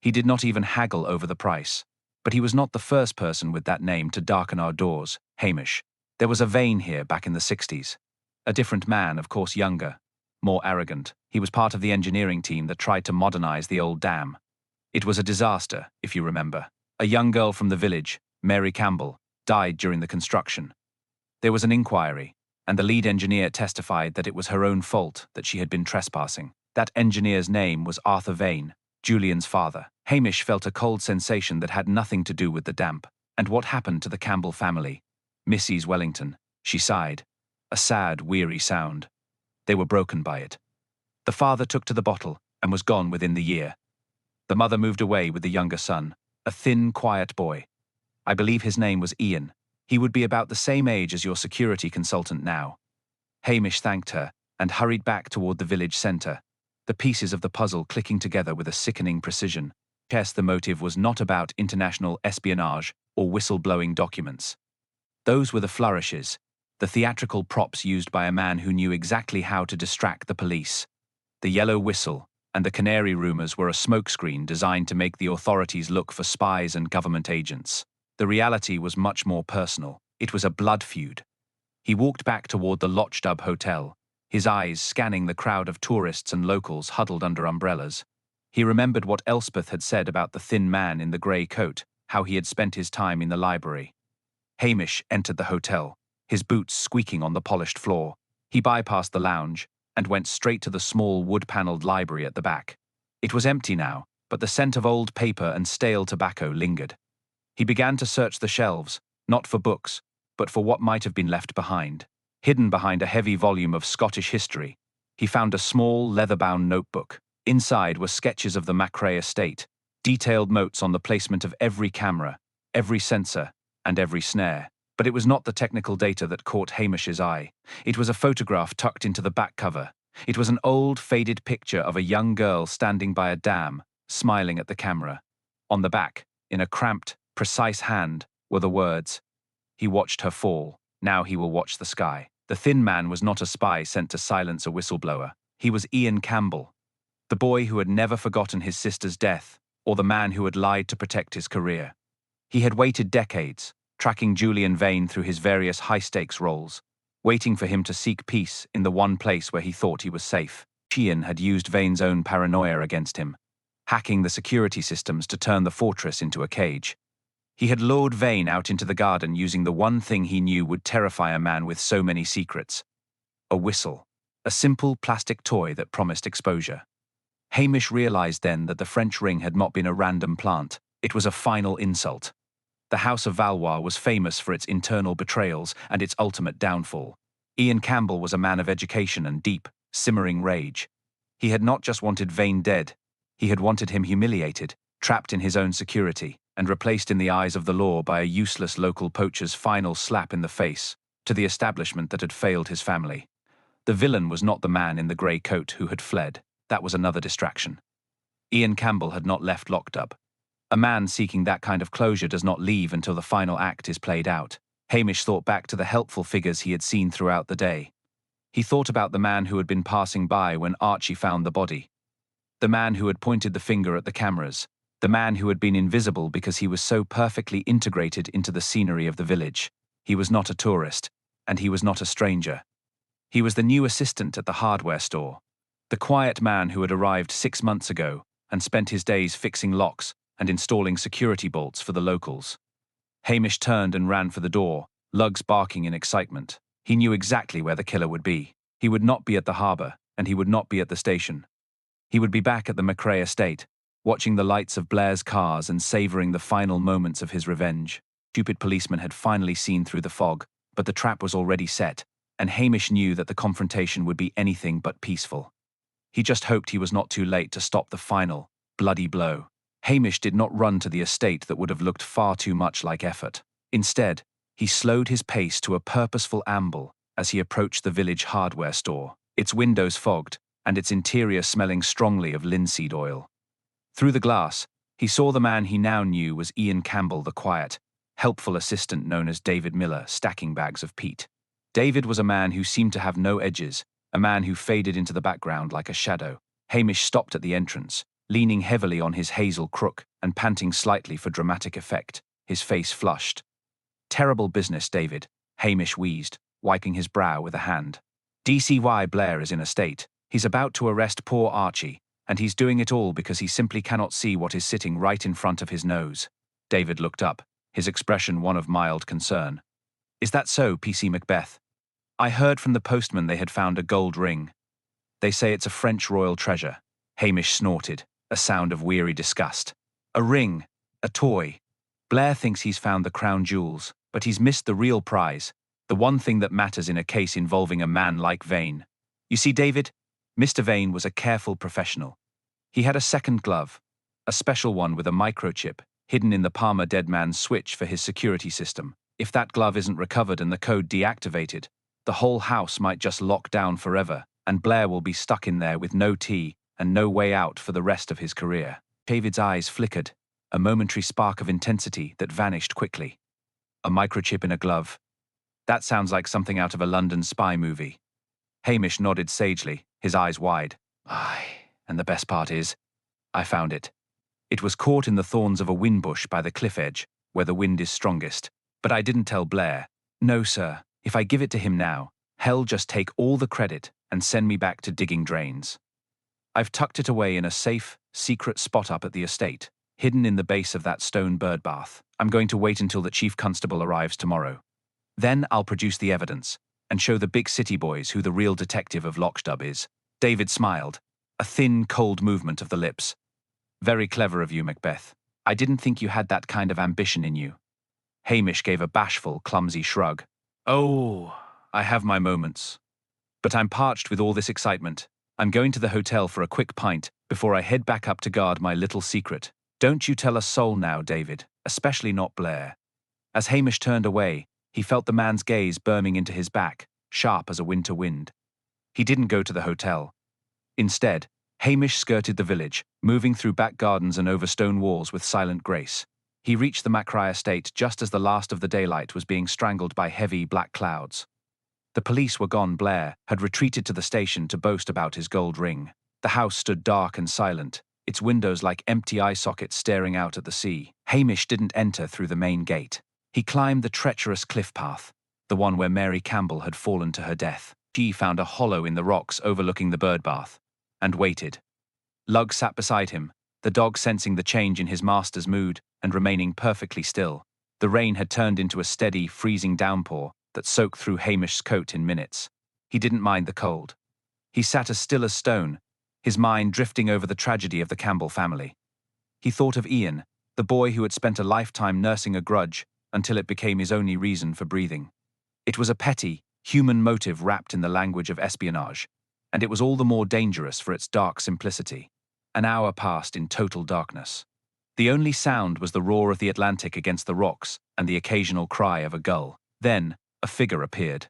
He did not even haggle over the price. But he was not the first person with that name to darken our doors, Hamish. There was a Vane here back in the 60s. A different man, of course younger, more arrogant. He was part of the engineering team that tried to modernize the old dam. It was a disaster, if you remember. A young girl from the village, Mary Campbell, died during the construction. There was an inquiry, and the lead engineer testified that it was her own fault that she had been trespassing. That engineer's name was Arthur Vane, Julian's father. Hamish felt a cold sensation that had nothing to do with the damp. And what happened to the Campbell family? Mrs. Wellington, she sighed. A sad, weary sound. They were broken by it. The father took to the bottle and was gone within the year. The mother moved away with the younger son, a thin, quiet boy. I believe his name was Ian. He would be about the same age as your security consultant now. Hamish thanked her and hurried back toward the village centre, the pieces of the puzzle clicking together with a sickening precision. Yes, the motive was not about international espionage or whistle-blowing documents. Those were the flourishes, the theatrical props used by a man who knew exactly how to distract the police. The yellow whistle and the canary rumours were a smokescreen designed to make the authorities look for spies and government agents. The reality was much more personal. It was a blood feud. He walked back toward the Lochdub Hotel, his eyes scanning the crowd of tourists and locals huddled under umbrellas. He remembered what Elspeth had said about the thin man in the grey coat, how he had spent his time in the library. Hamish entered the hotel, his boots squeaking on the polished floor. He bypassed the lounge and went straight to the small wood-panelled library at the back. It was empty now, but the scent of old paper and stale tobacco lingered. He began to search the shelves, not for books, but for what might have been left behind. Hidden behind a heavy volume of Scottish history, he found a small, leather-bound notebook. Inside were sketches of the Macrae estate, detailed notes on the placement of every camera, every sensor, and every snare. But it was not the technical data that caught Hamish's eye. It was a photograph tucked into the back cover. It was an old, faded picture of a young girl standing by a dam, smiling at the camera. On the back, in a cramped, precise hand, were the words, "He watched her fall. Now he will watch the sky." The thin man was not a spy sent to silence a whistleblower. He was Ian Campbell, the boy who had never forgotten his sister's death, or the man who had lied to protect his career. He had waited decades, tracking Julian Vane through his various high-stakes roles, waiting for him to seek peace in the one place where he thought he was safe. Ian had used Vane's own paranoia against him, hacking the security systems to turn the fortress into a cage. He had lured Vane out into the garden using the one thing he knew would terrify a man with so many secrets. A whistle, a simple plastic toy that promised exposure. Hamish realized then that the French ring had not been a random plant. It was a final insult. The House of Valois was famous for its internal betrayals and its ultimate downfall. Ian Campbell was a man of education and deep, simmering rage. He had not just wanted Vane dead, he had wanted him humiliated, trapped in his own security, and replaced in the eyes of the law by a useless local poacher's final slap in the face to the establishment that had failed his family. The villain was not the man in the grey coat who had fled. That was another distraction. Ian Campbell had not left Lochdub. A man seeking that kind of closure does not leave until the final act is played out. Hamish thought back to the helpful figures he had seen throughout the day. He thought about the man who had been passing by when Archie found the body. The man who had pointed the finger at the cameras. The man who had been invisible because he was so perfectly integrated into the scenery of the village. He was not a tourist, and he was not a stranger. He was the new assistant at the hardware store. The quiet man who had arrived 6 months ago and spent his days fixing locks and installing security bolts for the locals. Hamish turned and ran for the door, lugs barking in excitement. He knew exactly where the killer would be. He would not be at the harbour, and he would not be at the station. He would be back at the Macrae estate, watching the lights of Blair's cars and savouring the final moments of his revenge. Stupid policemen had finally seen through the fog, but the trap was already set, and Hamish knew that the confrontation would be anything but peaceful. He just hoped he was not too late to stop the final, bloody blow. Hamish did not run to the estate that would have looked far too much like effort. Instead, He slowed his pace to a purposeful amble as he approached the village hardware store, its windows fogged and its interior smelling strongly of linseed oil. Through the glass, he saw the man he now knew was Ian Campbell, the quiet, helpful assistant known as David Miller, stacking bags of peat. David was a man who seemed to have no edges, a man who faded into the background like a shadow. Hamish stopped at the entrance, leaning heavily on his hazel crook and panting slightly for dramatic effect, his face flushed. "Terrible business, David," Hamish wheezed, wiping his brow with a hand. "DCY Blair is in a state. He's about to arrest poor Archie, and he's doing it all because he simply cannot see what is sitting right in front of his nose." David looked up, his expression one of mild concern. "Is that so, PC Macbeth? I heard from the postman they had found a gold ring. They say it's a French royal treasure." Hamish snorted, a sound of weary disgust. "A ring, a toy. Blair thinks he's found the crown jewels, but he's missed the real prize, the one thing that matters in a case involving a man like Vane. You see, David, Mr. Vane was a careful professional. He had a second glove, a special one with a microchip, hidden in the Palmer dead man's switch for his security system. If that glove isn't recovered and the code deactivated, the whole house might just lock down forever, and Blair will be stuck in there with no tea and no way out for the rest of his career." David's eyes flickered, a momentary spark of intensity that vanished quickly. "A microchip in a glove. That sounds like something out of a London spy movie." Hamish nodded sagely, his eyes wide. "Aye, and the best part is, I found it. It was caught in the thorns of a whin bush by the cliff edge, where the wind is strongest. But I didn't tell Blair. No, sir, if I give it to him now, he'll just take all the credit and send me back to digging drains. I've tucked it away in a safe, secret spot up at the estate, hidden in the base of that stone bird bath. I'm going to wait until the chief constable arrives tomorrow. Then I'll produce the evidence and show the big city boys who the real detective of Lockstub is." David smiled, a thin, cold movement of the lips. "Very clever of you, Macbeth. I didn't think you had that kind of ambition in you." Hamish gave a bashful, clumsy shrug. "Oh, I have my moments. But I'm parched with all this excitement. I'm going to the hotel for a quick pint before I head back up to guard my little secret. Don't you tell a soul now, David, especially not Blair." As Hamish turned away, he felt the man's gaze burning into his back, sharp as a winter wind. He didn't go to the hotel. Instead, Hamish skirted the village, moving through back gardens and over stone walls with silent grace. He reached the Macrae estate just as the last of the daylight was being strangled by heavy, black clouds. The police were gone. Blair had retreated to the station to boast about his gold ring. The house stood dark and silent, its windows like empty eye sockets staring out at the sea. Hamish didn't enter through the main gate. He climbed the treacherous cliff path, the one where Mary Campbell had fallen to her death. She found a hollow in the rocks overlooking the bird bath, and waited. Lug sat beside him, the dog sensing the change in his master's mood and remaining perfectly still. The rain had turned into a steady, freezing downpour that soaked through Hamish's coat in minutes. He didn't mind the cold. He sat as still as stone, his mind drifting over the tragedy of the Campbell family. He thought of Ian, the boy who had spent a lifetime nursing a grudge until it became his only reason for breathing. It was a petty, human motive wrapped in the language of espionage, and it was all the more dangerous for its dark simplicity. An hour passed in total darkness. The only sound was the roar of the Atlantic against the rocks and the occasional cry of a gull. Then, a figure appeared.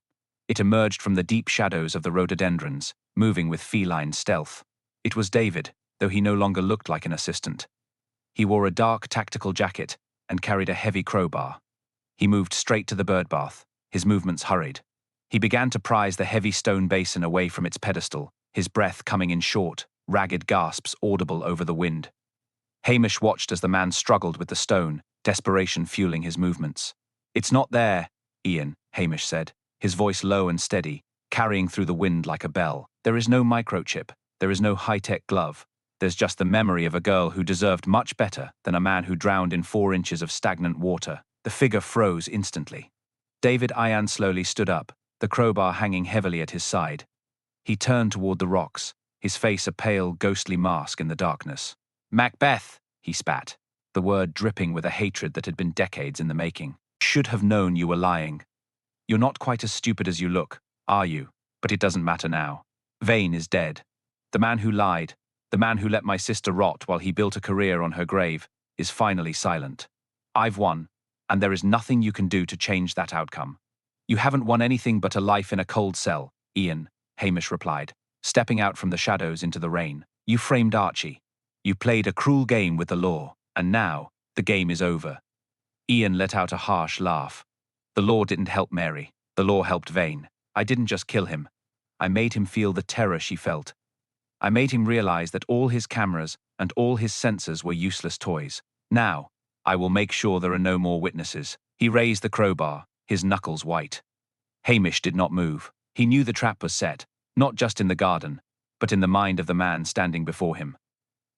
It emerged from the deep shadows of the rhododendrons, moving with feline stealth. It was David, though he no longer looked like an assistant. He wore a dark tactical jacket and carried a heavy crowbar. He moved straight to the bird bath, his movements hurried. He began to prise the heavy stone basin away from its pedestal, his breath coming in short, ragged gasps audible over the wind. Hamish watched as the man struggled with the stone, desperation fueling his movements. "It's not there, Ian," Hamish said, his voice low and steady, carrying through the wind like a bell. "There is no microchip. There is no high-tech glove. There's just the memory of a girl who deserved much better than a man who drowned in 4 inches of stagnant water." The figure froze instantly. David Ian slowly stood up, the crowbar hanging heavily at his side. He turned toward the rocks, his face a pale, ghostly mask in the darkness. "Macbeth," he spat, the word dripping with a hatred that had been decades in the making. "Should have known you were lying. You're not quite as stupid as you look, are you? But it doesn't matter now. Vane is dead. The man who lied, the man who let my sister rot while he built a career on her grave, is finally silent. I've won, and there is nothing you can do to change that outcome. You haven't won anything but a life in a cold cell, Ian, Hamish replied, stepping out from the shadows into the rain. You framed Archie. You played a cruel game with the law, and now, the game is over. Ian let out a harsh laugh. The law didn't help Mary. The law helped Vane. I didn't just kill him. I made him feel the terror she felt. I made him realize that all his cameras and all his sensors were useless toys. Now, I will make sure there are no more witnesses. He raised the crowbar, his knuckles white. Hamish did not move. He knew the trap was set, not just in the garden, but in the mind of the man standing before him.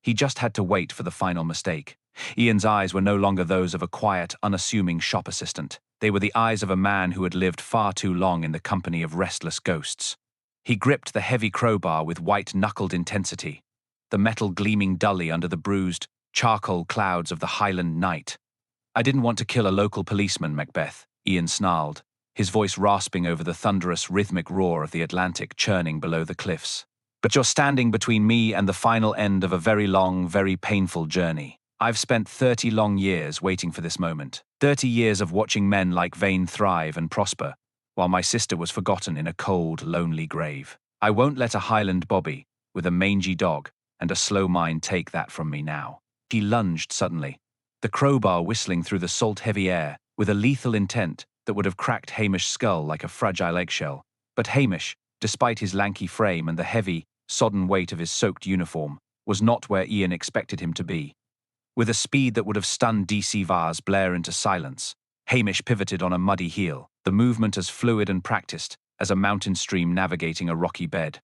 He just had to wait for the final mistake. Ian's eyes were no longer those of a quiet, unassuming shop assistant. They were the eyes of a man who had lived far too long in the company of restless ghosts. He gripped the heavy crowbar with white-knuckled intensity, the metal gleaming dully under the bruised, charcoal clouds of the Highland night. I didn't want to kill a local policeman, Macbeth, Ian snarled, his voice rasping over the thunderous, rhythmic roar of the Atlantic churning below the cliffs. But you're standing between me and the final end of a very long, very painful journey. I've spent 30 long years waiting for this moment. 30 years of watching men like Vane thrive and prosper, while my sister was forgotten in a cold, lonely grave. I won't let a Highland bobby, with a mangy dog and a slow mind, take that from me now. He lunged suddenly, the crowbar whistling through the salt-heavy air with a lethal intent that would have cracked Hamish's skull like a fragile eggshell. But Hamish, despite his lanky frame and the heavy, sodden weight of his soaked uniform, was not where Ian expected him to be. With a speed that would have stunned DC Vars Blair into silence, Hamish pivoted on a muddy heel, the movement as fluid and practiced as a mountain stream navigating a rocky bed.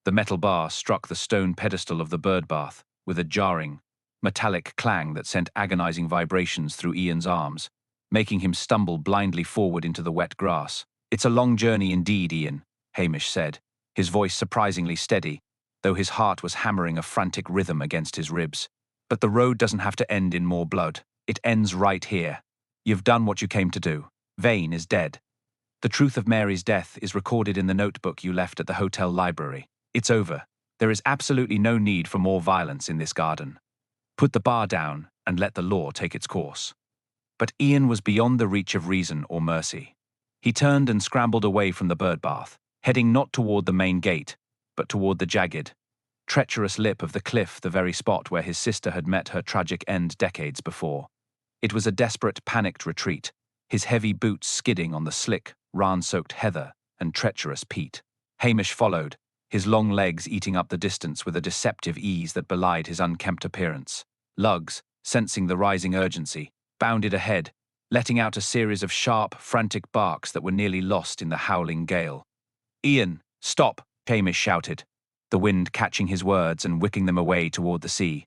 The metal bar struck the stone pedestal of the bird bath with a jarring, metallic clang that sent agonizing vibrations through Ian's arms, making him stumble blindly forward into the wet grass. It's a long journey indeed, Ian, Hamish said, his voice surprisingly steady, though his heart was hammering a frantic rhythm against his ribs. But the road doesn't have to end in more blood. It ends right here. You've done what you came to do. Vane is dead. The truth of Mary's death is recorded in the notebook you left at the hotel library. It's over. There is absolutely no need for more violence in this garden. Put the bar down and let the law take its course. But Ian was beyond the reach of reason or mercy. He turned and scrambled away from the bird bath, heading not toward the main gate, but toward the jagged, treacherous lip of the cliff, the very spot where his sister had met her tragic end decades before. It was a desperate, panicked retreat, his heavy boots skidding on the slick, rain-soaked heather and treacherous peat. Hamish followed, his long legs eating up the distance with a deceptive ease that belied his unkempt appearance. Lugs, sensing the rising urgency, bounded ahead, letting out a series of sharp, frantic barks that were nearly lost in the howling gale. "Ian, stop!" Hamish shouted, the wind catching his words and whipping them away toward the sea.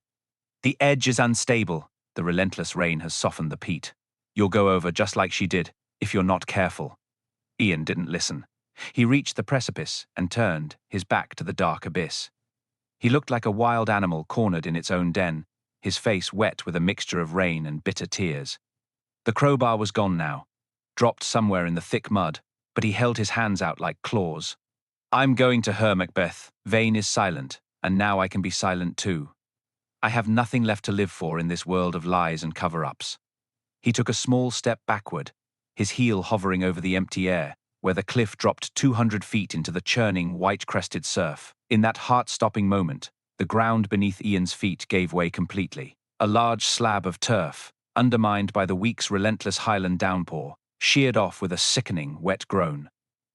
"The edge is unstable. The relentless rain has softened the peat. You'll go over just like she did, if you're not careful." Ian didn't listen. He reached the precipice and turned, his back to the dark abyss. He looked like a wild animal cornered in its own den, his face wet with a mixture of rain and bitter tears. The crowbar was gone now, dropped somewhere in the thick mud, but he held his hands out like claws. "I'm going to her, Macbeth. Vane is silent, and now I can be silent too. I have nothing left to live for in this world of lies and cover-ups." He took a small step backward, his heel hovering over the empty air, where the cliff dropped 200 feet into the churning, white-crested surf. In that heart-stopping moment, the ground beneath Ian's feet gave way completely. A large slab of turf, undermined by the week's relentless Highland downpour, sheared off with a sickening, wet groan.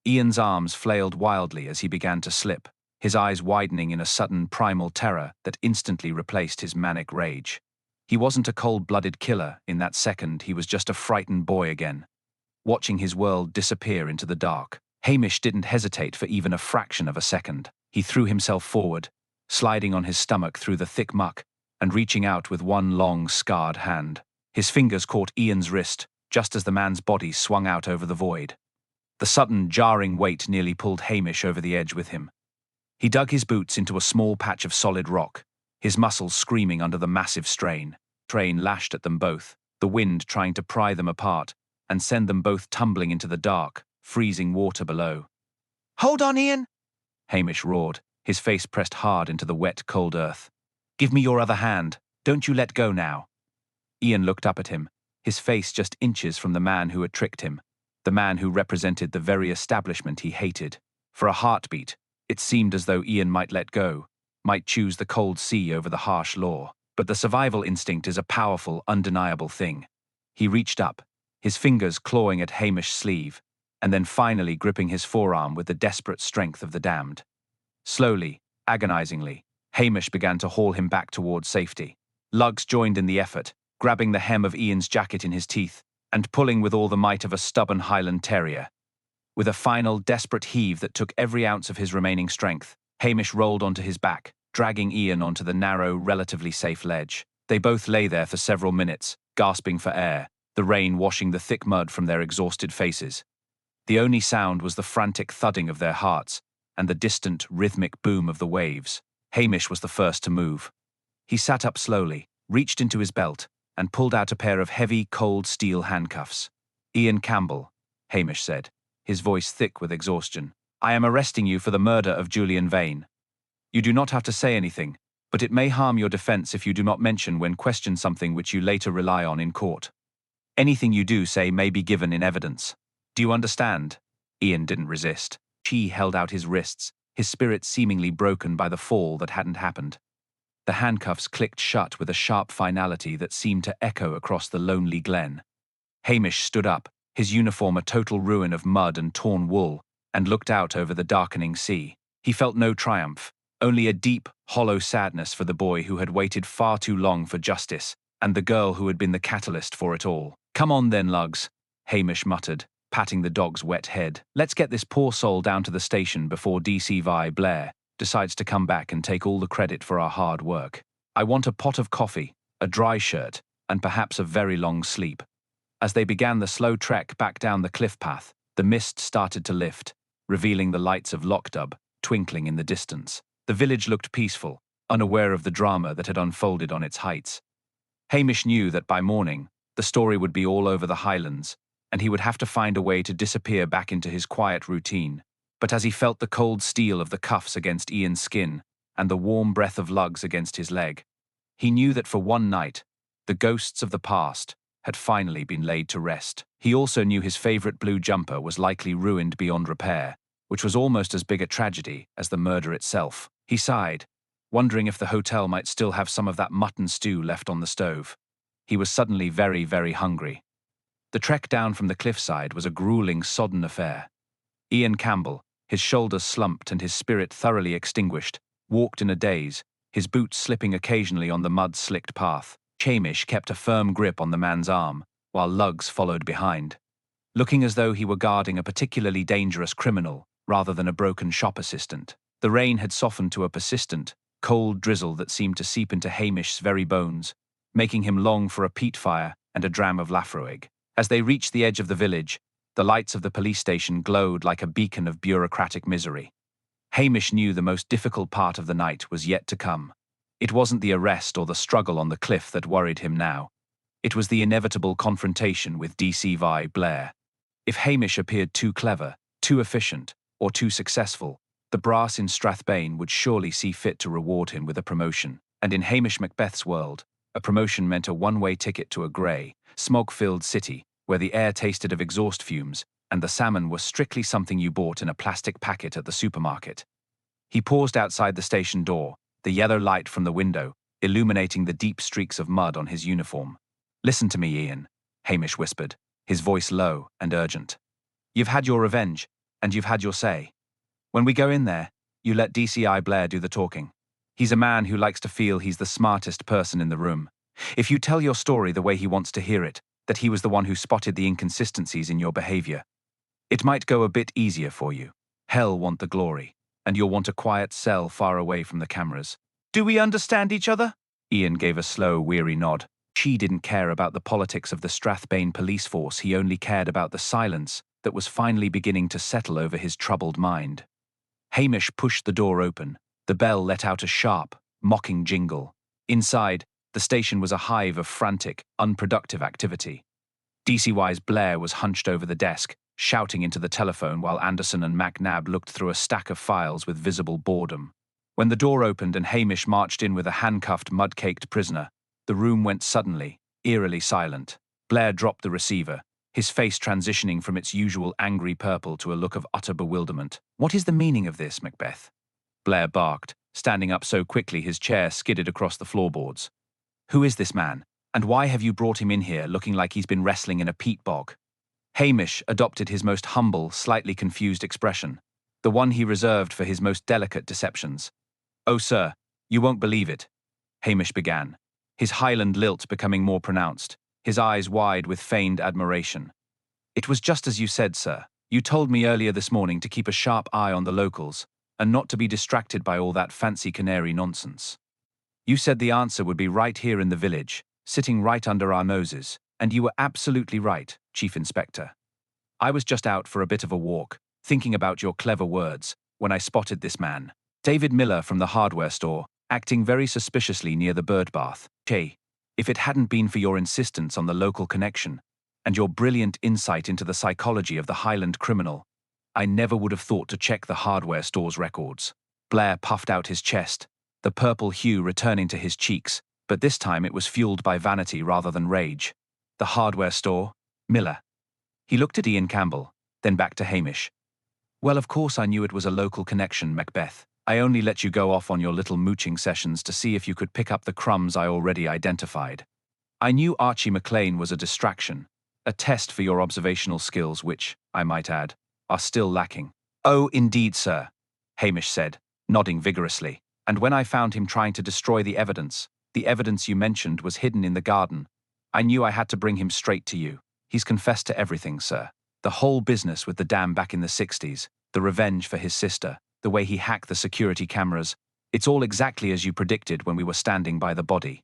Ian's arms flailed wildly as he began to slip, his eyes widening in a sudden primal terror that instantly replaced his manic rage. He wasn't a cold-blooded killer in that second, he was just a frightened boy again, watching his world disappear into the dark. Hamish didn't hesitate for even a fraction of a second. He threw himself forward, sliding on his stomach through the thick muck and reaching out with one long, scarred hand. His fingers caught Ian's wrist just as the man's body swung out over the void. The sudden, jarring weight nearly pulled Hamish over the edge with him. He dug his boots into a small patch of solid rock, his muscles screaming under the massive strain. Train lashed at them both, the wind trying to pry them apart and send them both tumbling into the dark, freezing water below. "Hold on, Ian!" Hamish roared, his face pressed hard into the wet, cold earth. "Give me your other hand. Don't you let go now." Ian looked up at him, his face just inches from the man who had tricked him, the man who represented the very establishment he hated. For a heartbeat, it seemed as though Ian might let go, might choose the cold sea over the harsh law. But the survival instinct is a powerful, undeniable thing. He reached up, his fingers clawing at Hamish's sleeve, and then finally gripping his forearm with the desperate strength of the damned. Slowly, agonizingly, Hamish began to haul him back towards safety. Lugs joined in the effort, grabbing the hem of Ian's jacket in his teeth and pulling with all the might of a stubborn Highland terrier. With a final, desperate heave that took every ounce of his remaining strength, Hamish rolled onto his back, dragging Ian onto the narrow, relatively safe ledge. They both lay there for several minutes, gasping for air, the rain washing the thick mud from their exhausted faces. The only sound was the frantic thudding of their hearts and the distant, rhythmic boom of the waves. Hamish was the first to move. He sat up slowly, reached into his belt, and pulled out a pair of heavy, cold steel handcuffs. "Ian Campbell," Hamish said, his voice thick with exhaustion. "I am arresting you for the murder of Julian Vane. You do not have to say anything, but it may harm your defense if you do not mention when questioned something which you later rely on in court. Anything you do say may be given in evidence. Do you understand?" Ian didn't resist. He held out his wrists, his spirit seemingly broken by the fall that hadn't happened. The handcuffs clicked shut with a sharp finality that seemed to echo across the lonely glen. Hamish stood up, his uniform a total ruin of mud and torn wool, and looked out over the darkening sea. He felt no triumph, only a deep, hollow sadness for the boy who had waited far too long for justice, and the girl who had been the catalyst for it all. "Come on then, Lugs," Hamish muttered, patting the dog's wet head. "Let's get this poor soul down to the station before DC Blair decides to come back and take all the credit for our hard work. I want a pot of coffee, a dry shirt, and perhaps a very long sleep." As they began the slow trek back down the cliff path, the mist started to lift, revealing the lights of Lockdub twinkling in the distance. The village looked peaceful, unaware of the drama that had unfolded on its heights. Hamish knew that by morning, the story would be all over the Highlands, and he would have to find a way to disappear back into his quiet routine. But as he felt the cold steel of the cuffs against Ian's skin and the warm breath of Lugs against his leg, he knew that for one night, the ghosts of the past had finally been laid to rest. He also knew his favorite blue jumper was likely ruined beyond repair, which was almost as big a tragedy as the murder itself. He sighed, wondering if the hotel might still have some of that mutton stew left on the stove. He was suddenly very, very hungry. The trek down from the cliffside was a grueling, sodden affair. Ian Campbell, his shoulders slumped and his spirit thoroughly extinguished, walked in a daze, his boots slipping occasionally on the mud-slicked path. Hamish kept a firm grip on the man's arm, while Lugs followed behind, looking as though he were guarding a particularly dangerous criminal rather than a broken shop assistant. The rain had softened to a persistent, cold drizzle that seemed to seep into Hamish's very bones, making him long for a peat fire and a dram of Laphroaig. As they reached the edge of the village, the lights of the police station glowed like a beacon of bureaucratic misery. Hamish knew the most difficult part of the night was yet to come. It wasn't the arrest or the struggle on the cliff that worried him now. It was the inevitable confrontation with DC Blair. If Hamish appeared too clever, too efficient, or too successful, the brass in Strathbane would surely see fit to reward him with a promotion. And in Hamish Macbeth's world, a promotion meant a one-way ticket to a grey, smog-filled city where the air tasted of exhaust fumes and the salmon was strictly something you bought in a plastic packet at the supermarket. He paused outside the station door, the yellow light from the window illuminating the deep streaks of mud on his uniform. "Listen to me, Ian," Hamish whispered, his voice low and urgent. "You've had your revenge, and you've had your say. When we go in there, you let DCI Blair do the talking. He's a man who likes to feel he's the smartest person in the room. If you tell your story the way he wants to hear it, that he was the one who spotted the inconsistencies in your behavior, it might go a bit easier for you. Hell want the glory, and you'll want a quiet cell far away from the cameras." "Do we understand each other?" Ian gave a slow, weary nod. She didn't care about the politics of the Strathbane police force, he only cared about the silence that was finally beginning to settle over his troubled mind. Hamish pushed the door open. The bell let out a sharp, mocking jingle. Inside, the station was a hive of frantic, unproductive activity. DCY's Blair was hunched over the desk, shouting into the telephone while Anderson and McNabb looked through a stack of files with visible boredom. When the door opened and Hamish marched in with a handcuffed, mud-caked prisoner, the room went suddenly, eerily silent. Blair dropped the receiver, his face transitioning from its usual angry purple to a look of utter bewilderment. "What is the meaning of this, Macbeth?" Blair barked, standing up so quickly his chair skidded across the floorboards. "Who is this man? And why have you brought him in here looking like he's been wrestling in a peat bog?" Hamish adopted his most humble, slightly confused expression, the one he reserved for his most delicate deceptions. "Oh, sir, you won't believe it," Hamish began, his Highland lilt becoming more pronounced, his eyes wide with feigned admiration. "It was just as you said, sir. You told me earlier this morning to keep a sharp eye on the locals, and not to be distracted by all that fancy canary nonsense. You said the answer would be right here in the village, sitting right under our noses, and you were absolutely right, Chief Inspector. I was just out for a bit of a walk, thinking about your clever words, when I spotted this man, David Miller from the hardware store, acting very suspiciously near the bird bath. Che, if it hadn't been for your insistence on the local connection, and your brilliant insight into the psychology of the Highland criminal, I never would have thought to check the hardware store's records." Blair puffed out his chest, the purple hue returning to his cheeks, but this time it was fueled by vanity rather than rage. "The hardware store? Miller?" He looked at Ian Campbell, then back to Hamish. "Well, of course I knew it was a local connection, Macbeth. I only let you go off on your little mooching sessions to see if you could pick up the crumbs I already identified. I knew Archie McLean was a distraction, a test for your observational skills which, I might add, are still lacking." "Oh, indeed, sir," Hamish said, nodding vigorously. "And when I found him trying to destroy the evidence you mentioned was hidden in the garden, I knew I had to bring him straight to you. He's confessed to everything, sir. The whole business with the dam back in the 60s, the revenge for his sister, the way he hacked the security cameras, it's all exactly as you predicted when we were standing by the body.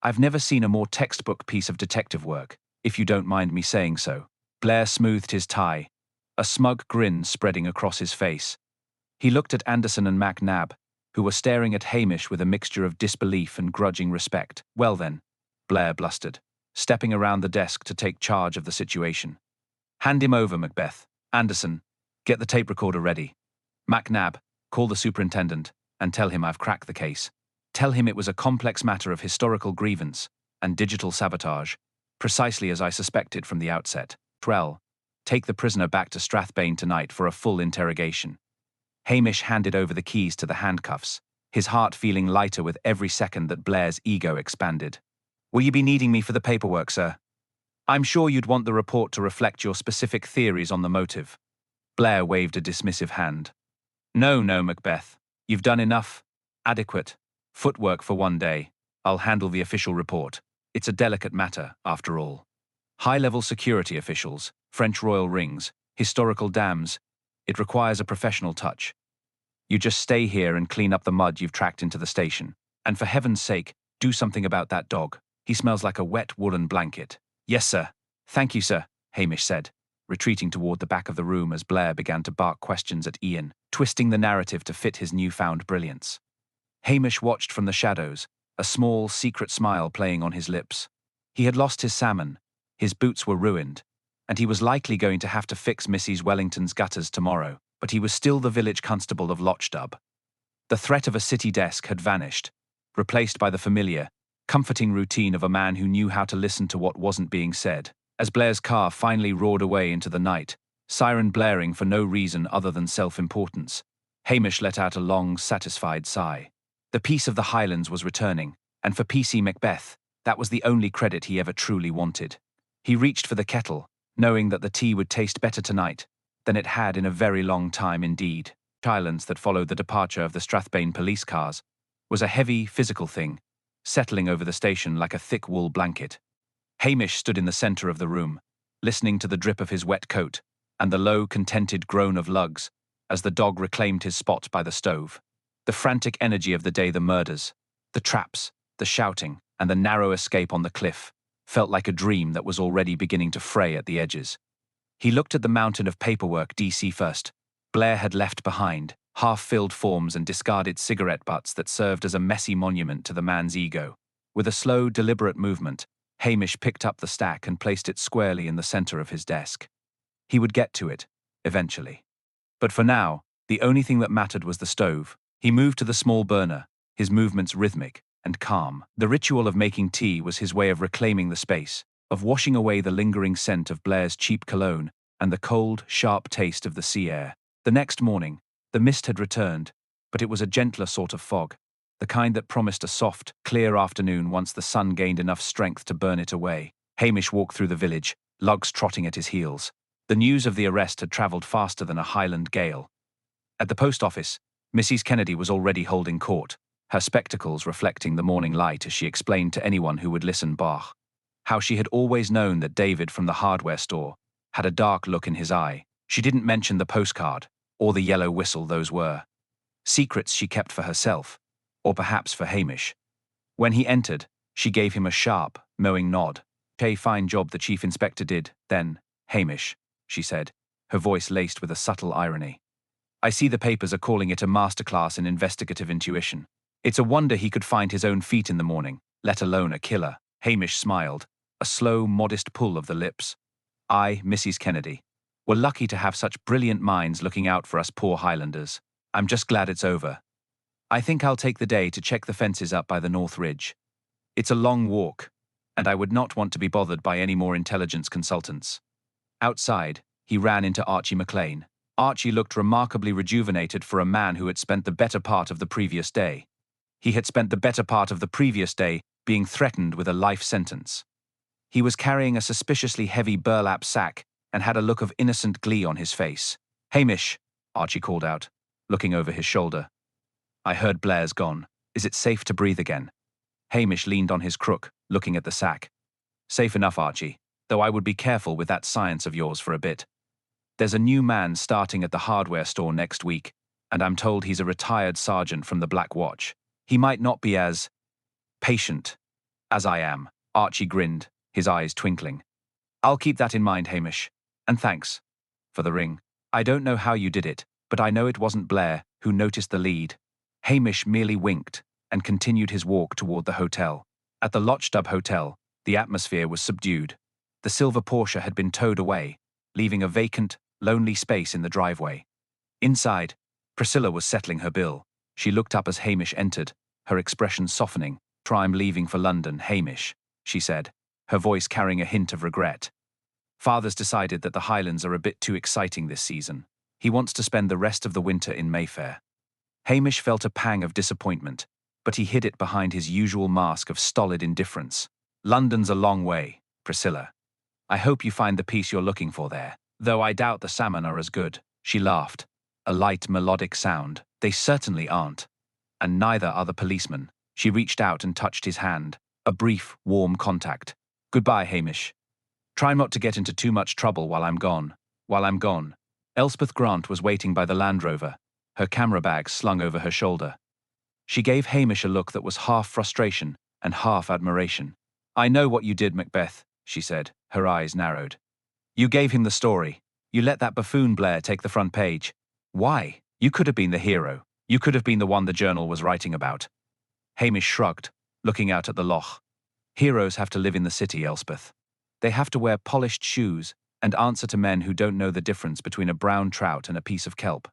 I've never seen a more textbook piece of detective work, if you don't mind me saying so." Blair smoothed his tie, a smug grin spreading across his face. He looked at Anderson and McNabb, who were staring at Hamish with a mixture of disbelief and grudging respect. "Well then," Blair blustered, stepping around the desk to take charge of the situation. "Hand him over, Macbeth. Anderson, get the tape recorder ready. McNabb, call the superintendent and tell him I've cracked the case. Tell him it was a complex matter of historical grievance and digital sabotage, precisely as I suspected from the outset. Trell, take the prisoner back to Strathbane tonight for a full interrogation." Hamish handed over the keys to the handcuffs, his heart feeling lighter with every second that Blair's ego expanded. "Will you be needing me for the paperwork, sir? I'm sure you'd want the report to reflect your specific theories on the motive." Blair waved a dismissive hand. No, Macbeth. You've done enough. Adequate. Footwork for one day. I'll handle the official report. It's a delicate matter, after all. High-level security officials, French royal rings, historical dams. It requires a professional touch. You just stay here and clean up the mud you've tracked into the station. And for heaven's sake, do something about that dog. He smells like a wet woolen blanket." "Yes, sir. Thank you, sir," Hamish said, retreating toward the back of the room as Blair began to bark questions at Ian, twisting the narrative to fit his newfound brilliance. Hamish watched from the shadows, a small, secret smile playing on his lips. He had lost his salmon, his boots were ruined, and he was likely going to have to fix Mrs. Wellington's gutters tomorrow, but he was still the village constable of Lochdub. The threat of a city desk had vanished, replaced by the familiar, comforting routine of a man who knew how to listen to what wasn't being said. As Blair's car finally roared away into the night, siren blaring for no reason other than self-importance, Hamish let out a long, satisfied sigh. The peace of the Highlands was returning, and for PC Macbeth, that was the only credit he ever truly wanted. He reached for the kettle, knowing that the tea would taste better tonight than it had in a very long time indeed. Silence that followed the departure of the Strathbane police cars was a heavy, physical thing, settling over the station like a thick wool blanket. Hamish stood in the center of the room, listening to the drip of his wet coat and the low, contented groan of Lugs as the dog reclaimed his spot by the stove. The frantic energy of the day, the murders, the traps, the shouting, and the narrow escape on the cliff felt like a dream that was already beginning to fray at the edges. He looked at the mountain of paperwork DC first. Blair had left behind, half-filled forms and discarded cigarette butts that served as a messy monument to the man's ego. With a slow, deliberate movement, Hamish picked up the stack and placed it squarely in the center of his desk. He would get to it, eventually. But for now, the only thing that mattered was the stove. He moved to the small burner, his movements rhythmic and calm. The ritual of making tea was his way of reclaiming the space, of washing away the lingering scent of Blair's cheap cologne and the cold, sharp taste of the sea air. The next morning, the mist had returned, but it was a gentler sort of fog, the kind that promised a soft, clear afternoon once the sun gained enough strength to burn it away. Hamish walked through the village, Lugs trotting at his heels. The news of the arrest had travelled faster than a Highland gale. At the post office, Mrs. Kennedy was already holding court, her spectacles reflecting the morning light as she explained to anyone who would listen how she had always known that David from the hardware store had a dark look in his eye. She didn't mention the postcard, or the yellow whistle those were. Secrets she kept for herself, or perhaps for Hamish. When he entered, she gave him a sharp, knowing nod. "A fine job the chief inspector did, then, Hamish," she said, her voice laced with a subtle irony. "I see the papers are calling it a masterclass in investigative intuition. It's a wonder he could find his own feet in the morning, let alone a killer." Hamish smiled, a slow, modest pull of the lips. "I, Mrs. Kennedy, we're lucky to have such brilliant minds looking out for us poor Highlanders. I'm just glad it's over. I think I'll take the day to check the fences up by the North Ridge. It's a long walk, and I would not want to be bothered by any more intelligence consultants." Outside, he ran into Archie McLean. Archie looked remarkably rejuvenated for a man who had spent the better part of the previous day. He had spent the better part of the previous day being threatened with a life sentence. He was carrying a suspiciously heavy burlap sack and had a look of innocent glee on his face. "Hamish," Archie called out, looking over his shoulder. "I heard Blair's gone. Is it safe to breathe again?" Hamish leaned on his crook, looking at the sack. "Safe enough, Archie, though I would be careful with that science of yours for a bit. There's a new man starting at the hardware store next week, and I'm told he's a retired sergeant from the Black Watch. He might not be as patient as I am." Archie grinned, his eyes twinkling. "I'll keep that in mind, Hamish. And thanks for the ring. I don't know how you did it, but I know it wasn't Blair who noticed the lead." Hamish merely winked and continued his walk toward the hotel. At the Lochdub Hotel, the atmosphere was subdued. The silver Porsche had been towed away, leaving a vacant, lonely space in the driveway. Inside, Priscilla was settling her bill. She looked up as Hamish entered, her expression softening. "I'm leaving for London, Hamish," she said, her voice carrying a hint of regret. "Father's decided that the Highlands are a bit too exciting this season. He wants to spend the rest of the winter in Mayfair." Hamish felt a pang of disappointment, but he hid it behind his usual mask of stolid indifference. "London's a long way, Priscilla. I hope you find the peace you're looking for there, though I doubt the salmon are as good." She laughed, a light melodic sound. "They certainly aren't. And neither are the policemen." She reached out and touched his hand, a brief, warm contact. "Goodbye, Hamish. Try not to get into too much trouble while I'm gone." Elspeth Grant was waiting by the Land Rover, her camera bag slung over her shoulder. She gave Hamish a look that was half frustration and half admiration. "I know what you did, Macbeth," she said, her eyes narrowed. "You gave him the story. You let that buffoon Blair take the front page. Why? You could have been the hero. You could have been the one the journal was writing about." Hamish shrugged, looking out at the loch. "Heroes have to live in the city, Elspeth. They have to wear polished shoes and answer to men who don't know the difference between a brown trout and a piece of kelp.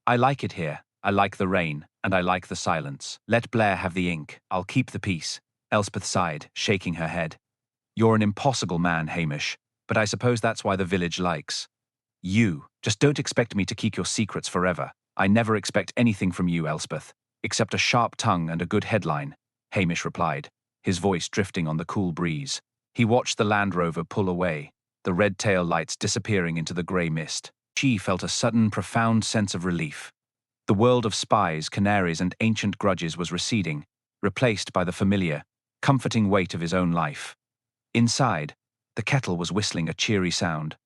I like it here. I like the rain, and I like the silence. Let Blair have the ink. I'll keep the peace." Elspeth sighed, shaking her head. "You're an impossible man, Hamish, but I suppose that's why the village likes you. Just don't expect me to keep your secrets forever. I never expect anything from you, Elspeth, except a sharp tongue and a good headline," Hamish replied, his voice drifting on the cool breeze. He watched the Land Rover pull away, the red tail lights disappearing into the grey mist. She felt a sudden, profound sense of relief. The world of spies, canaries, and ancient grudges was receding, replaced by the familiar, comforting weight of his own life. Inside, the kettle was whistling a cheery sound.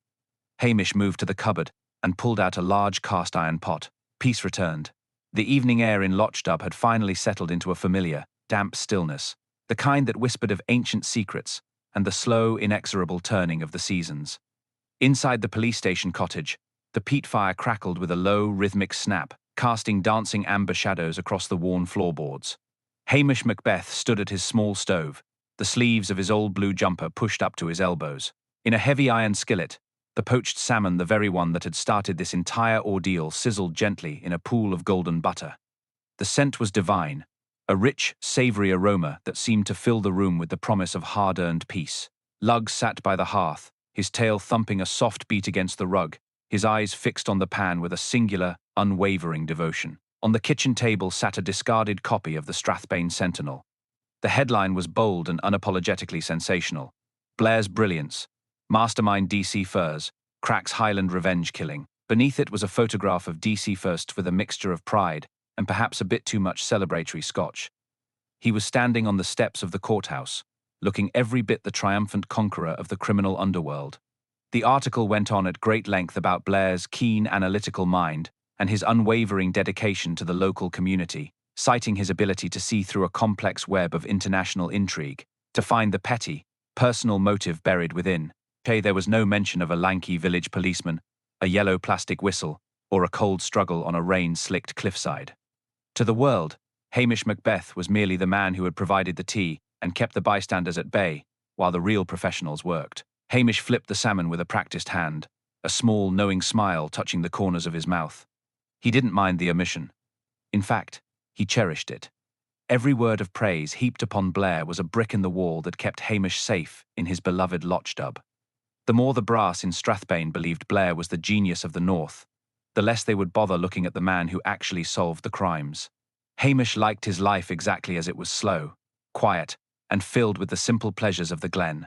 Hamish moved to the cupboard and pulled out a large cast-iron pot. Peace returned. The evening air in Lochdub had finally settled into a familiar, damp stillness, the kind that whispered of ancient secrets and the slow, inexorable turning of the seasons. Inside the police station cottage, the peat fire crackled with a low, rhythmic snap, casting dancing amber shadows across the worn floorboards. Hamish Macbeth stood at his small stove, the sleeves of his old blue jumper pushed up to his elbows. In a heavy iron skillet, the poached salmon, the very one that had started this entire ordeal, sizzled gently in a pool of golden butter. The scent was divine, a rich, savory aroma that seemed to fill the room with the promise of hard-earned peace. Lugg sat by the hearth, his tail thumping a soft beat against the rug, his eyes fixed on the pan with a singular, unwavering devotion. On the kitchen table sat a discarded copy of the Strathbane Sentinel. The headline was bold and unapologetically sensational. Blair's Brilliance. Mastermind DC Furs. Cracks Highland revenge killing. Beneath it was a photograph of DC First with a mixture of pride and perhaps a bit too much celebratory scotch. He was standing on the steps of the courthouse, looking every bit the triumphant conqueror of the criminal underworld. The article went on at great length about Blair's keen analytical mind and his unwavering dedication to the local community, citing his ability to see through a complex web of international intrigue, to find the petty, personal motive buried within. There was no mention of a lanky village policeman, a yellow plastic whistle, or a cold struggle on a rain-slicked cliffside. To the world, Hamish Macbeth was merely the man who had provided the tea and kept the bystanders at bay, while the real professionals worked. Hamish flipped the salmon with a practiced hand, a small, knowing smile touching the corners of his mouth. He didn't mind the omission. In fact, he cherished it. Every word of praise heaped upon Blair was a brick in the wall that kept Hamish safe in his beloved Lochdub. The more the brass in Strathbane believed Blair was the genius of the North, the less they would bother looking at the man who actually solved the crimes. Hamish liked his life exactly as it was: slow, quiet, and filled with the simple pleasures of the glen.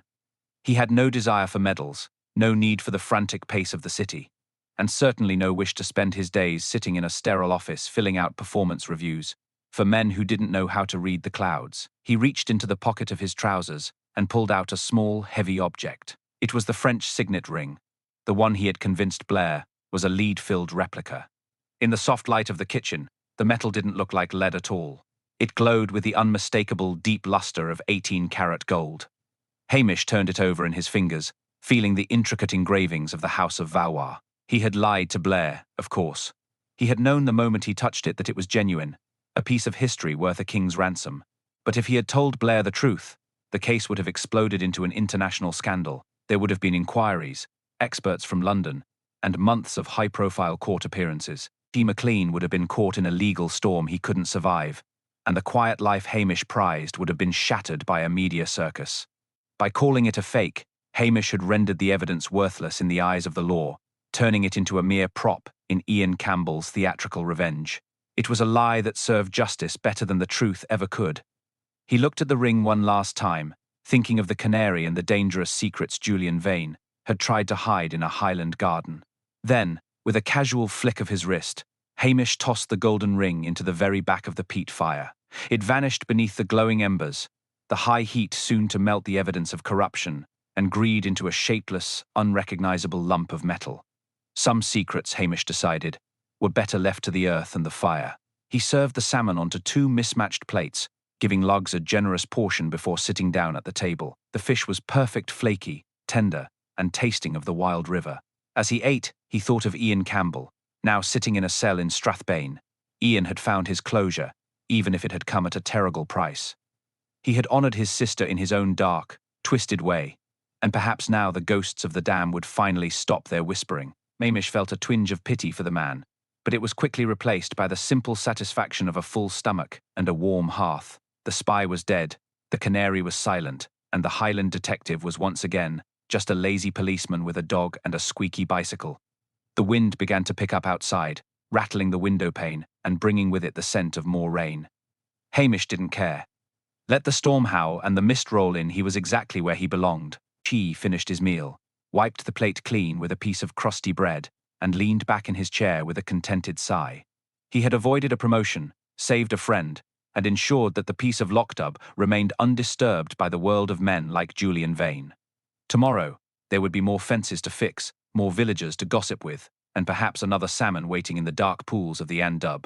He had no desire for medals, no need for the frantic pace of the city, and certainly no wish to spend his days sitting in a sterile office filling out performance reviews for men who didn't know how to read the clouds. He reached into the pocket of his trousers and pulled out a small, heavy object. It was the French signet ring. The one he had convinced Blair was a lead-filled replica. In the soft light of the kitchen, the metal didn't look like lead at all. It glowed with the unmistakable deep luster of 18-karat gold. Hamish turned it over in his fingers, feeling the intricate engravings of the House of Valois. He had lied to Blair, of course. He had known the moment he touched it that it was genuine, a piece of history worth a king's ransom. But if he had told Blair the truth, the case would have exploded into an international scandal. There would have been inquiries, experts from London, and months of high-profile court appearances. McLean would have been caught in a legal storm he couldn't survive, and the quiet life Hamish prized would have been shattered by a media circus. By calling it a fake, Hamish had rendered the evidence worthless in the eyes of the law, turning it into a mere prop in Ian Campbell's theatrical revenge. It was a lie that served justice better than the truth ever could. He looked at the ring one last time, thinking of the canary and the dangerous secrets Julian Vane had tried to hide in a Highland garden. Then, with a casual flick of his wrist, Hamish tossed the golden ring into the very back of the peat fire. It vanished beneath the glowing embers, the high heat soon to melt the evidence of corruption and greed into a shapeless, unrecognizable lump of metal. Some secrets, Hamish decided, were better left to the earth and the fire. He served the salmon onto 2 mismatched plates, giving Luggs a generous portion before sitting down at the table. The fish was perfect, flaky, tender, and tasting of the wild river. As he ate, he thought of Ian Campbell, now sitting in a cell in Strathbane. Ian had found his closure, even if it had come at a terrible price. He had honoured his sister in his own dark, twisted way, and perhaps now the ghosts of the dam would finally stop their whispering. Hamish felt a twinge of pity for the man, but it was quickly replaced by the simple satisfaction of a full stomach and a warm hearth. The spy was dead, the canary was silent, and the Highland detective was once again just a lazy policeman with a dog and a squeaky bicycle. The wind began to pick up outside, rattling the window pane and bringing with it the scent of more rain. Hamish didn't care. Let the storm howl and the mist roll in, he was exactly where he belonged. He finished his meal, wiped the plate clean with a piece of crusty bread, and leaned back in his chair with a contented sigh. He had avoided a promotion, saved a friend, and ensured that the peace of Lochdub remained undisturbed by the world of men like Julian Vane. Tomorrow, there would be more fences to fix, more villagers to gossip with, and perhaps another salmon waiting in the dark pools of the Andub.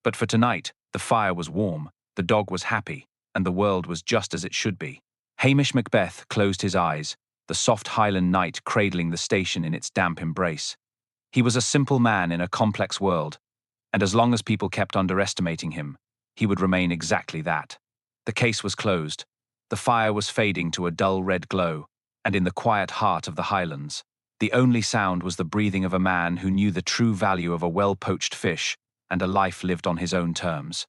But for tonight, the fire was warm, the dog was happy, and the world was just as it should be. Hamish Macbeth closed his eyes, the soft Highland night cradling the station in its damp embrace. He was a simple man in a complex world, and as long as people kept underestimating him, he would remain exactly that. The case was closed. The fire was fading to a dull red glow, and in the quiet heart of the Highlands, the only sound was the breathing of a man who knew the true value of a well-poached fish and a life lived on his own terms.